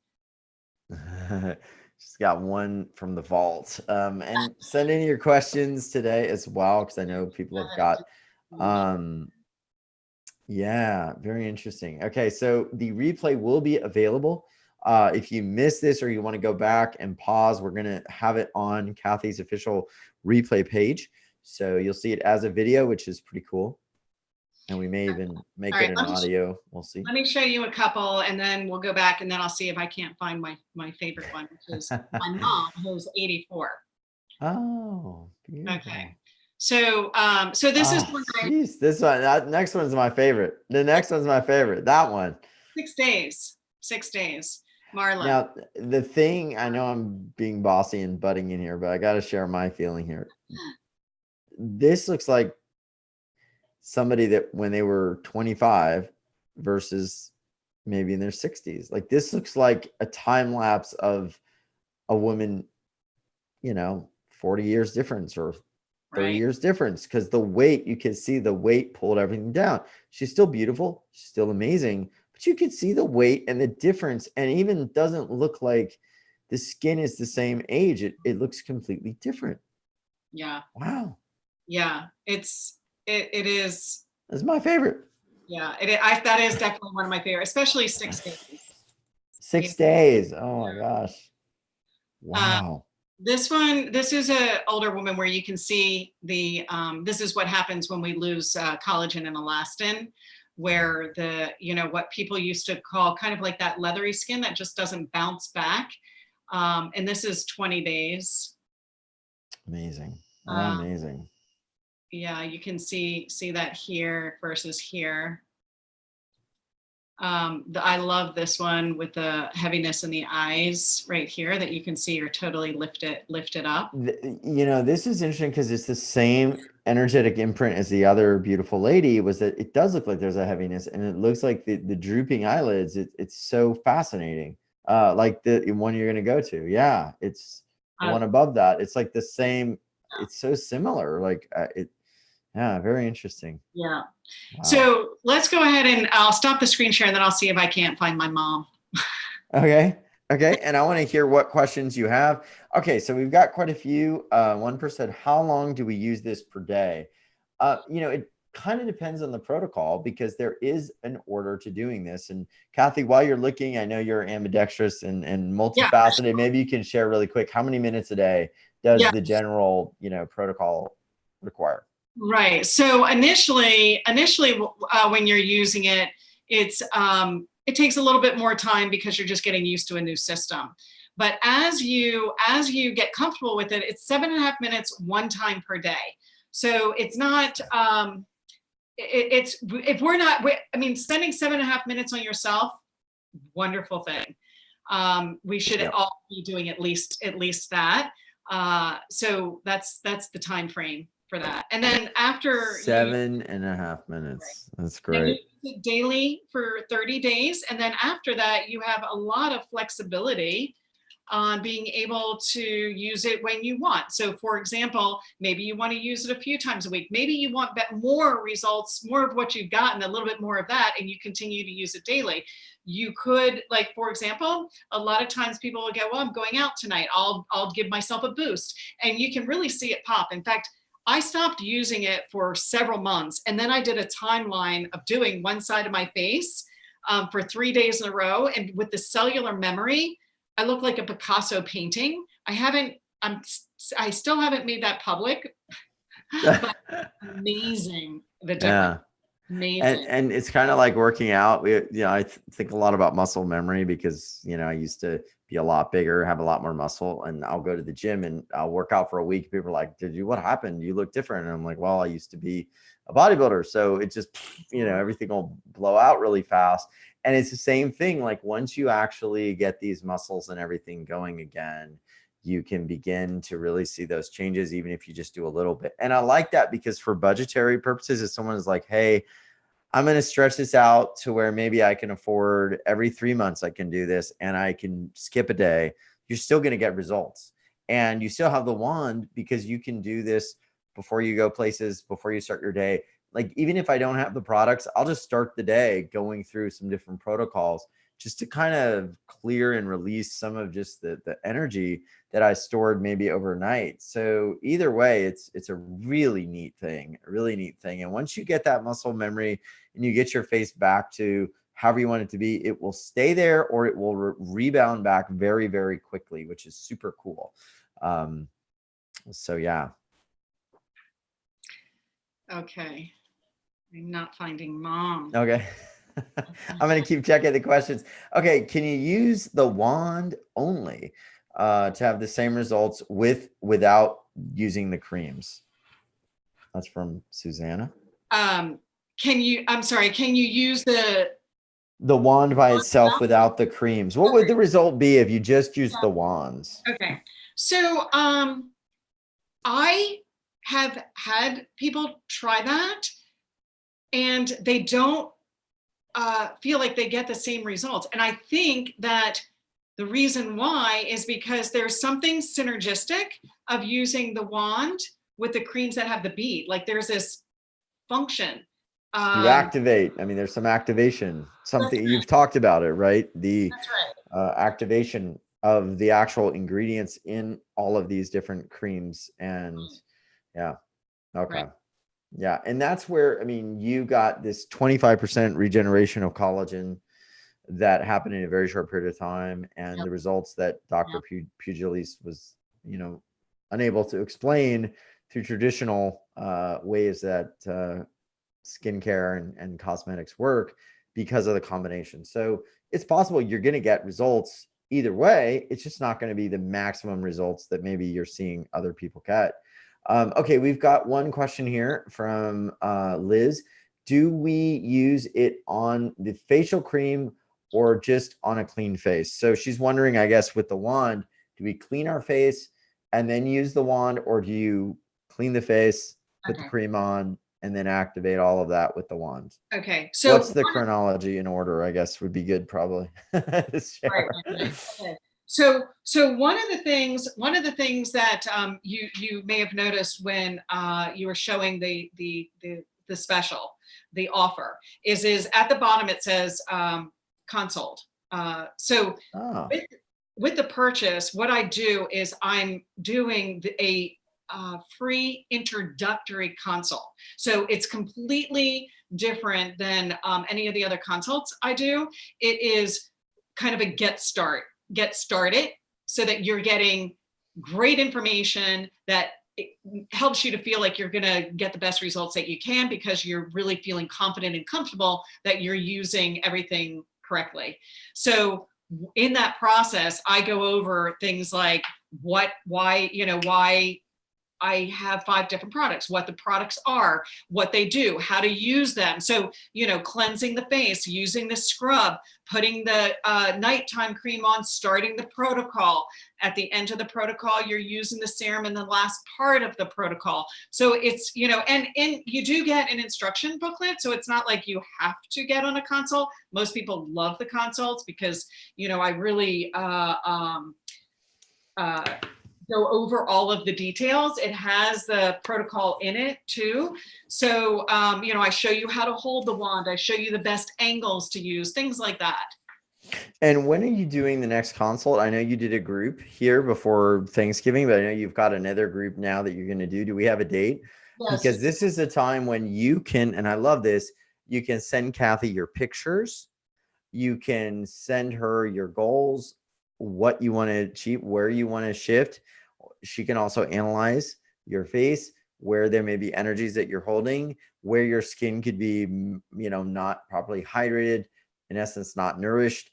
Just got one from the vault. And send in your questions today as well, because I know people have got yeah, very interesting. Okay, so the replay will be available. If you missed this or you want to go back and pause, we're going to have it on Cathy's official replay page. So you'll see it as a video, which is pretty cool. And we may even make it an audio. We'll see. Let me show you a couple, and then we'll go back, and then I'll see if I can't find my favorite one, which is my mom, who's 84. Oh, beautiful. Okay. So, so this is one. Geez, this one, that next one's my favorite. The next one's my favorite. That one. 6 days. 6 days. Marla. Now, the thing, I know I'm being bossy and butting in here, but I got to share my feeling here. This looks like somebody that when they were 25 versus maybe in their 60s. Like, this looks like a time lapse of a woman, 40 years difference or 30 years difference, because the weight, you can see the weight pulled everything down. She's still beautiful. She's still amazing, but you can see the weight and the difference, and even doesn't look like the skin is the same age. It looks completely different. Yeah. Wow. Yeah. It is. That's my favorite. Yeah. That is definitely one of my favorite, especially 6 days. 6 days. Oh my gosh. Wow. This is an older woman where you can see this is what happens when we lose collagen and elastin, where what people used to call kind of like that leathery skin that just doesn't bounce back. And this is 20 days. Amazing. Amazing. Yeah, you can see that here versus here. I love this one with the heaviness in the eyes right here that you can see are totally lifted up. This is interesting because it's the same energetic imprint as the other beautiful lady. Was that it does look like there's a heaviness, and it looks like the drooping eyelids. It's so fascinating. Like the one you're going to go to. Yeah, it's the one above that. It's like the same. It's so similar. Like yeah, very interesting. Yeah. Wow. So let's go ahead and I'll stop the screen share, and then I'll see if I can't find my mom. Okay. And I want to hear what questions you have. Okay, so we've got quite a few. One person said, how long do we use this per day? It kind of depends on the protocol, because there is an order to doing this. And Cathy, while you're looking, I know you're ambidextrous and multifaceted. Yeah. Maybe you can share really quick, how many minutes a day does the general, protocol require? Right. So initially, when you're using it, it takes a little bit more time because you're just getting used to a new system. But as you get comfortable with it, it's 7.5 minutes one time per day. So it's not. Spending 7.5 minutes on yourself, wonderful thing. We should all be doing at least that. So that's the time frame for that. And then after 7.5 minutes, that's great. Daily for 30 days. And then after that, you have a lot of flexibility on being able to use it when you want. So for example, maybe you want to use it a few times a week. Maybe you want more results, more of what you've gotten, a little bit more of that, and you continue to use it daily. You could, like, for example, a lot of times people will go, well, I'm going out tonight. I'll give myself a boost. And you can really see it pop. In fact, I stopped using it for several months, and then I did a timeline of doing one side of my face for 3 days in a row. And with the cellular memory, I look like a Picasso painting. I still haven't made that public, but amazing the difference. Yeah. Amazing. And it's kind of like working out. I think a lot about muscle memory because, I used to be a lot bigger, have a lot more muscle, and I'll go to the gym and I'll work out for a week. People are like, what happened? You look different. And I'm like, well, I used to be a bodybuilder. So it just, everything will blow out really fast. And it's the same thing. Like once you actually get these muscles and everything going again, you can begin to really see those changes, even if you just do a little bit. And I like that because for budgetary purposes, if someone is like, hey, I'm going to stretch this out to where maybe I can afford every 3 months I can do this and I can skip a day, you're still going to get results. And you still have the wand because you can do this before you go places, before you start your day. Like, even if I don't have the products, I'll just start the day going through some different protocols just to kind of clear and release some of just the energy that I stored maybe overnight. So either way, it's a really neat thing, a really neat thing. And once you get that muscle memory and you get your face back to however you want it to be, it will stay there or it will rebound back very, very quickly, which is super cool. So yeah. Okay. I'm not finding mom. Okay. I'm going to keep checking the questions. Okay. Can you use the wand only to have the same results without using the creams? That's from Susanna. I'm sorry, can you use the wand by itself without the creams? What would the result be if you just used the wands? Okay. So I have had people try that and they don't feel like they get the same results. And I think that the reason why is because there's something synergistic of using the wand with the creams that have the bead. Like there's this function. You activate. I mean, there's some activation, something you've talked about it, right? The activation of the actual ingredients in all of these different creams. And yeah. Okay. Right. Yeah. And that's where, I mean, you got this 25% regeneration of collagen that happened in a very short period of time. And the results that Dr. Pugilis was, unable to explain through traditional ways that skincare and cosmetics work because of the combination. So it's possible you're going to get results either way. It's just not going to be the maximum results that maybe you're seeing other people get. Okay, we've got one question here from Liz. Do we use it on the facial cream or just on a clean face? So she's wondering, I guess, with the wand, do we clean our face and then use the wand, or do you clean the face, put the cream on, and then activate all of that with the wand? Okay. So what's the chronology in order, I guess, would be good probably. Right. Okay. So one of the things that you may have noticed when you were showing the special, the offer is at the bottom it says consult. So with the purchase, what I do is I'm doing a free introductory consult. So it's completely different than any of the other consults I do. It is kind of a get started so that you're getting great information that helps you to feel like you're going to get the best results that you can because you're really feeling confident and comfortable that you're using everything correctly. So in that process, I go over things like why I have 5 different products, what the products are, what they do, how to use them. So, cleansing the face, using the scrub, putting the nighttime cream on, starting the protocol. At the end of the protocol, you're using the serum in the last part of the protocol. So it's, and you do get an instruction booklet. So it's not like you have to get on a consult. Most people love the consults because, I really, go over all of the details. It has the protocol in it too. So, I show you how to hold the wand. I show you the best angles to use, things like that. And when are you doing the next consult? I know you did a group here before Thanksgiving, but I know you've got another group now that you're going to do. Do we have a date? Yes. Because this is a time when you can, and I love this, you can send Cathy your pictures. You can send her your goals, what you want to achieve, where you want to shift. She can also analyze your face, where there may be energies that you're holding, where your skin could be, not properly hydrated, in essence, not nourished,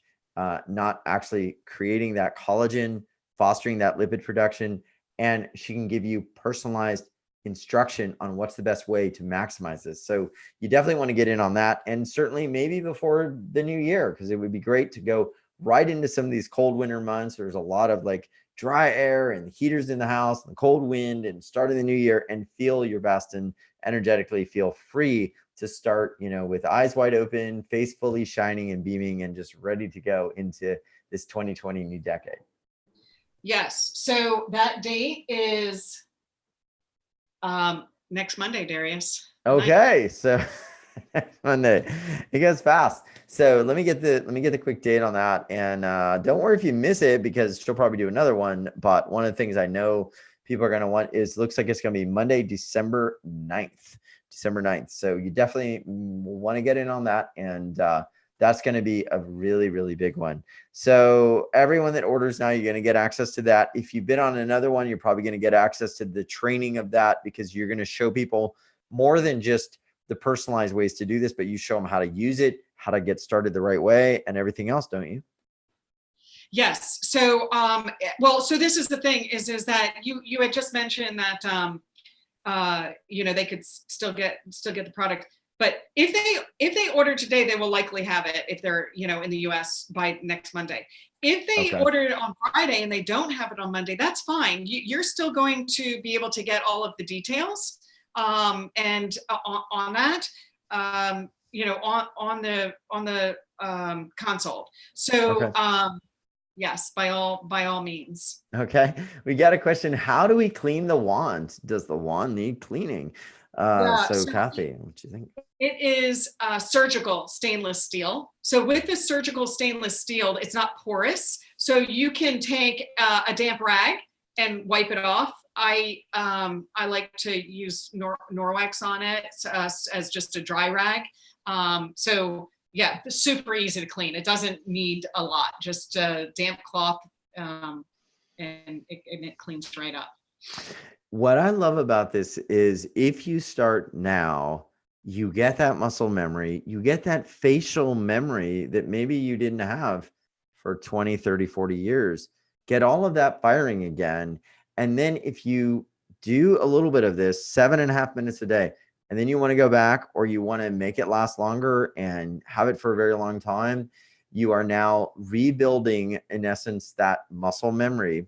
not actually creating that collagen, fostering that lipid production. And she can give you personalized instruction on what's the best way to maximize this. So you definitely want to get in on that. And certainly maybe before the new year, because it would be great to go right into some of these cold winter months. There's a lot of like dry air and heaters in the house and the cold wind, and starting the new year and feel your best and energetically feel free to start, with eyes wide open, face fully shining and beaming, and just ready to go into this 2020 new decade. Yes. So that date is next Monday, Darius. Okay. So Monday. It goes fast. So let me get the quick date on that. And don't worry if you miss it, because she'll probably do another one. But one of the things I know people are going to want is, looks like it's going to be Monday, December 9th. December 9th. So you definitely want to get in on that. And that's going to be a really, really big one. So everyone that orders now, you're going to get access to that. If you've been on another one, you're probably going to get access to the training of that, because you're going to show people more than just the personalized ways to do this, but you show them how to use it, how to get started the right way, and everything else, don't you? Yes. So, well, so this is the thing is that you had just mentioned that, they could still get the product, but if they order today, they will likely have it if they're, in the US by next Monday. If they order it on Friday and they don't have it on Monday, that's fine. You're still going to be able to get all of the details, and on that, on the console. So, yes, by all means. Okay. We got a question. How do we clean the wand? Does the wand need cleaning? So Cathy, what do you think? It is surgical stainless steel. So with the surgical stainless steel, it's not porous. So you can take a damp rag and wipe it off. I like to use Norwex on it as just a dry rag. So yeah, super easy to clean. It doesn't need a lot, just a damp cloth, and it cleans right up. What I love about this is, if you start now, you get that muscle memory, you get that facial memory that maybe you didn't have for 20, 30, 40 years. Get all of that firing again. And then if you do a little bit of this, 7.5 minutes a day, and then you want to go back, or you want to make it last longer and have it for a very long time, you are now rebuilding, in essence, that muscle memory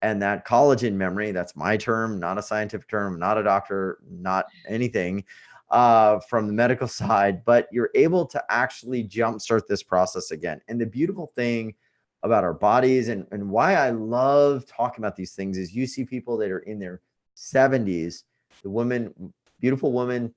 and that collagen memory. That's my term, not a scientific term, not a doctor, not anything from the medical side, but you're able to actually jumpstart this process again. And the beautiful thing about our bodies, and why I love talking about these things, is you see people that are in their 70s, the woman, beautiful woman,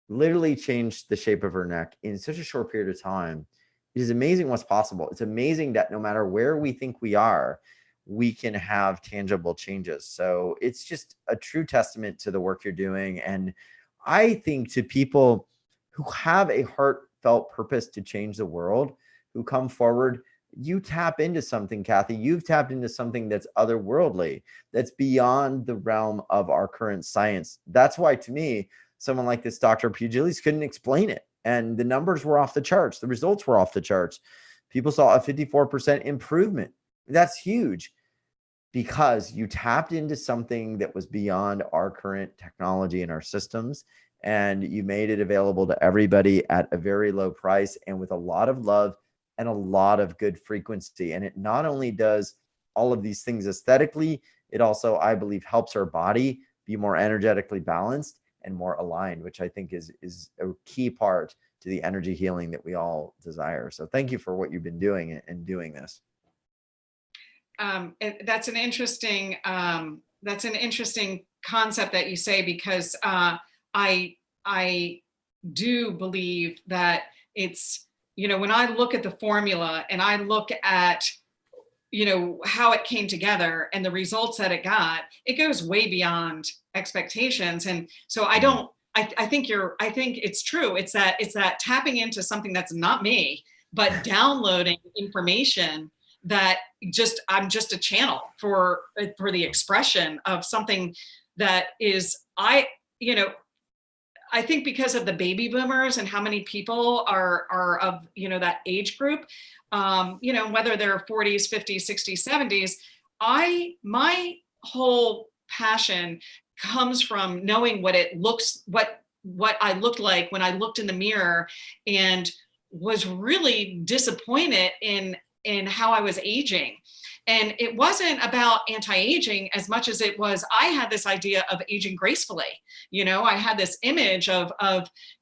literally changed the shape of her neck in such a short period of time. It is amazing what's possible. It's amazing that no matter where we think we are, we can have tangible changes. So it's just a true testament to the work you're doing. And I think to people who have a heartfelt purpose to change the world, who come forward, you tap into something, Cathy. You've tapped into something that's otherworldly, that's beyond the realm of our current science. That's why, to me, someone like this Dr. Pugilis couldn't explain it. And the numbers were off the charts. The results were off the charts. People saw a 54% improvement. That's huge, because you tapped into something that was beyond our current technology and our systems, and you made it available to everybody at a very low price and with a lot of love and a lot of good frequency. And it not only does all of these things aesthetically, it also, I believe, helps our body be more energetically balanced and more aligned, which I think is a key part to the energy healing that we all desire. So thank you for what you've been doing and doing this. That's an interesting concept that you say, because I do believe that it's, when I look at the formula and I look at, how it came together and the results that it got, it goes way beyond expectations. And so I think it's true. It's that tapping into something that's not me, but downloading information that I'm just a channel for the expression of something that is, I think because of the baby boomers and how many people are of, that age group, whether they're 40s, 50s, 60s, 70s, my whole passion comes from knowing what I looked like when I looked in the mirror, and was really disappointed in how I was aging. And it wasn't about anti-aging as much as it was, I had this idea of aging gracefully. I had this image of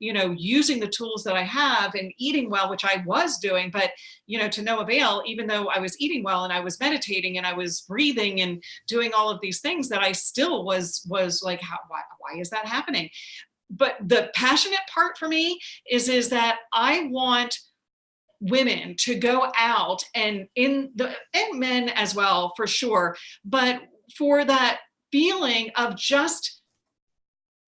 using the tools that I have and eating well, which I was doing, but, to no avail, even though I was eating well and I was meditating and I was breathing and doing all of these things, that I still was like, why is that happening? but the passionate part for me is that I want women to go out and men as well, for sure, but for that feeling of just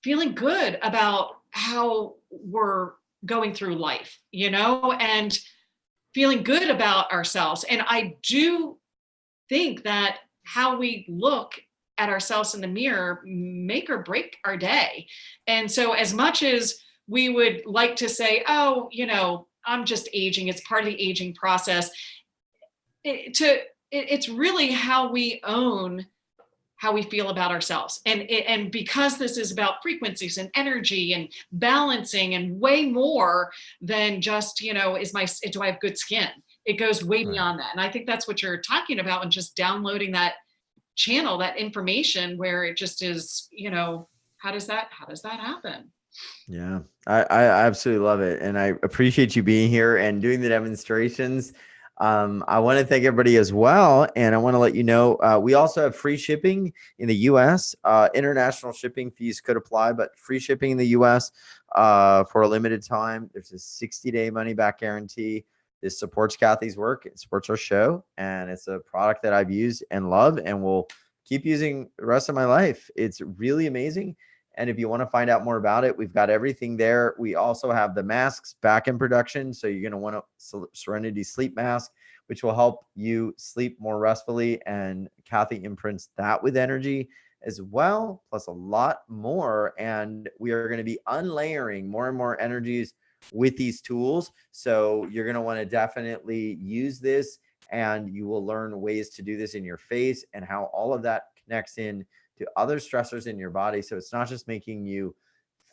feeling good about how we're going through life, and feeling good about ourselves. And I do think that how we look at ourselves in the mirror make or break our day. And so as much as we would like to say, oh, I'm just aging, it's part of the aging process, it's really how we own how we feel about ourselves. And because this is about frequencies and energy and balancing and way more than just, do I have good skin? It goes way beyond that. And I think that's what you're talking about, and just downloading that channel, that information, where it just is, how does that happen? Yeah, I absolutely love it. And I appreciate you being here and doing the demonstrations. I want to thank everybody as well. And I want to let you know, we also have free shipping in the US. International shipping fees could apply, but free shipping in the US for a limited time. There's a 60-day money back guarantee. This supports Cathy's work. It supports our show. And it's a product that I've used and love and will keep using the rest of my life. It's really amazing. And if you want to find out more about it, we've got everything there. We also have the masks back in production. So you're going to want a Serenity Sleep Mask, which will help you sleep more restfully. And Cathy imprints that with energy as well, plus a lot more. And we are going to be unlayering more and more energies with these tools. So you're going to want to definitely use this, and you will learn ways to do this in your face and how all of that connects in to other stressors in your body. So it's not just making you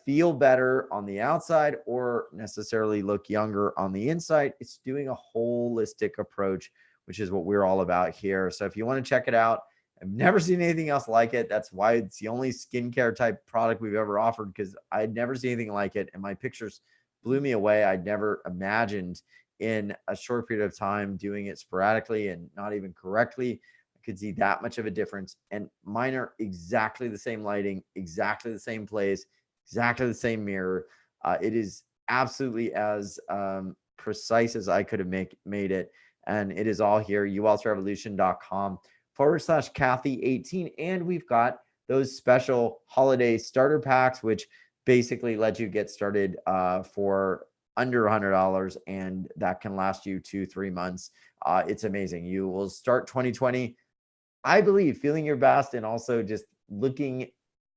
feel better on the outside or necessarily look younger on the inside. It's doing a holistic approach, which is what we're all about here. So if you want to check it out, I've never seen anything else like it. That's why it's the only skincare type product we've ever offered, because I'd never seen anything like it. And my pictures blew me away. I'd never imagined in a short period of time doing it sporadically and not even correctly could see that much of a difference. And mine are exactly the same lighting, exactly the same place, exactly the same mirror. It is absolutely as precise as I could have made it. And it is all here, uwealthrevolution.com/Cathy18. And we've got those special holiday starter packs, which basically let you get started for under $100, and that can last you 2-3 months. It's amazing. You will start 2020, I believe, feeling your best, and also just looking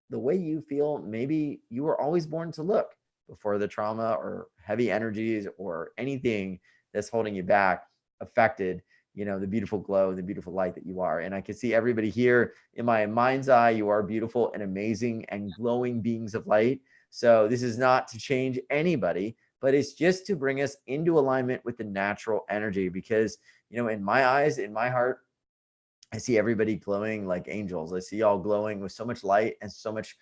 the way you feel maybe you were always born to look before the trauma or heavy energies or anything that's holding you back affected, the beautiful glow, the beautiful light that you are. And I can see everybody here in my mind's eye. You are beautiful and amazing and glowing beings of light. So this is not to change anybody, but it's just to bring us into alignment with the natural energy, because, in my eyes, in my heart, I see everybody glowing like angels. I see y'all glowing with so much light and so much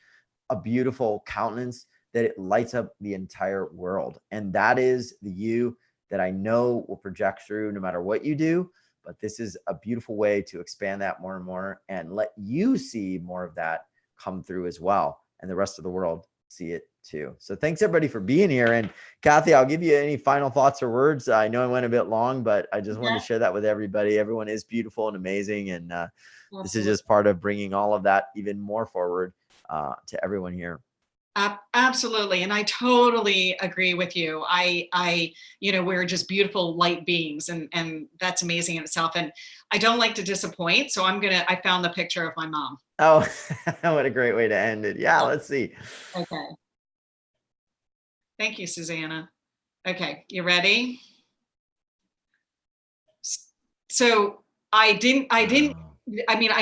a beautiful countenance that it lights up the entire world. And that is the you that I know will project through no matter what you do. But this is a beautiful way to expand that more and more and let you see more of that come through as well, and the rest of the world see it too. So thanks everybody for being here. And Cathy, I'll give you any final thoughts or words. I know I went a bit long, but I just wanted to share that with everybody. Everyone is beautiful and amazing. And this is just part of bringing all of that even more forward to everyone here. Absolutely. And I totally agree with you. We're just beautiful light beings, and that's amazing in itself. And I don't like to disappoint. So I found the picture of my mom. Oh, what a great way to end it. Yeah, let's see. Okay. Thank you, Susanna. Okay, you ready? So I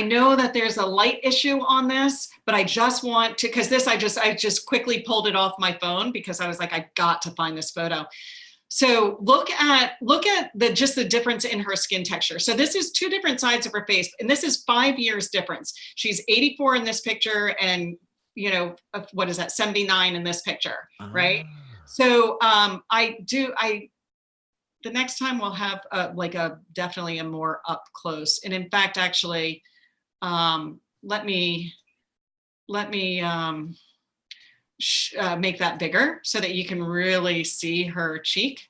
know that there's a light issue on this, but I just want to, because I just quickly pulled it off my phone because I was like, I got to find this photo. So look at the difference in her skin texture. So this is two different sides of her face, and this is 5 years difference. She's 84 in this picture, and what is that, 79 in this picture, right? So the next time we'll have definitely a more up close. And in fact, actually, let me make that bigger so that you can really see her cheek.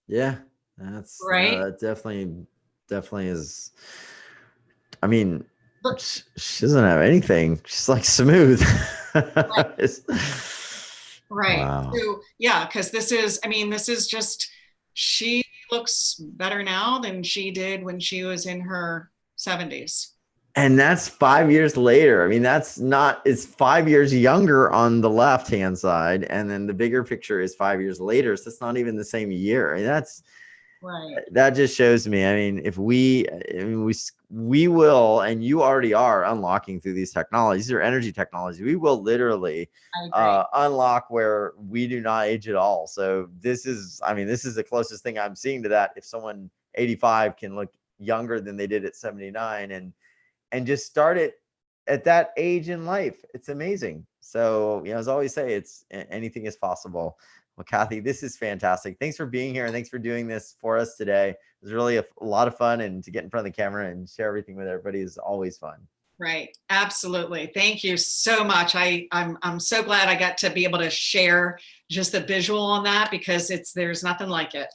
Yeah, that's Right. definitely is. I mean, But, she doesn't have anything. She's like smooth. right. Right. Wow. So yeah, because this is just, she looks better now than she did when she was in her 70s. And that's 5 years later. I mean, it's 5 years younger on the left hand side. And then the bigger picture is 5 years later. So it's not even the same year. I mean, Right. that just shows me. I mean, we will, and you already are unlocking through these technologies. These are energy technologies. We will literally unlock where we do not age at all. So this is the closest thing I'm seeing to that. If someone 85 can look younger than they did at 79, and just start it at that age in life, it's amazing. So, as I always say, anything is possible. Well, Cathy, this is fantastic. Thanks for being here, and thanks for doing this for us today. It was really a lot of fun, and to get in front of the camera and share everything with everybody is always fun. Right. Absolutely. Thank you so much. I'm so glad I got to be able to share just the visual on that, because there's nothing like it.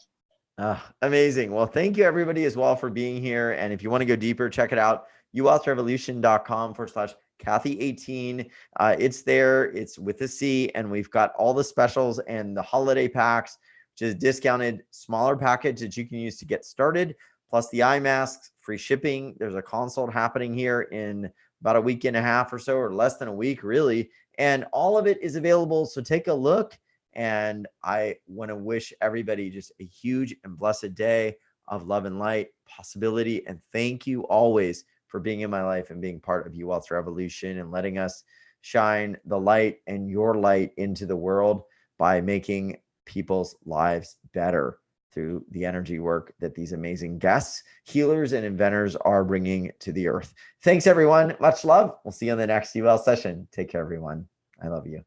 Amazing. Well, thank you everybody as well for being here. And if you want to go deeper, check it out. uwealthrevolution.com/Cathy18. It's there. It's with a C, and we've got all the specials and the holiday packs, which is discounted, smaller package that you can use to get started, plus the eye masks, free shipping. There's a consult happening here in about a week and a half or so, or less than a week, really. And all of it is available. So take a look. And I want to wish everybody just a huge and blessed day of love and light, possibility. And thank you always for being in my life and being part of UWealth's revolution and letting us shine the light and your light into the world by making people's lives better through the energy work that these amazing guests, healers, and inventors are bringing to the earth. Thanks, everyone. Much love. We'll see you on the next UL session. Take care, everyone. I love you.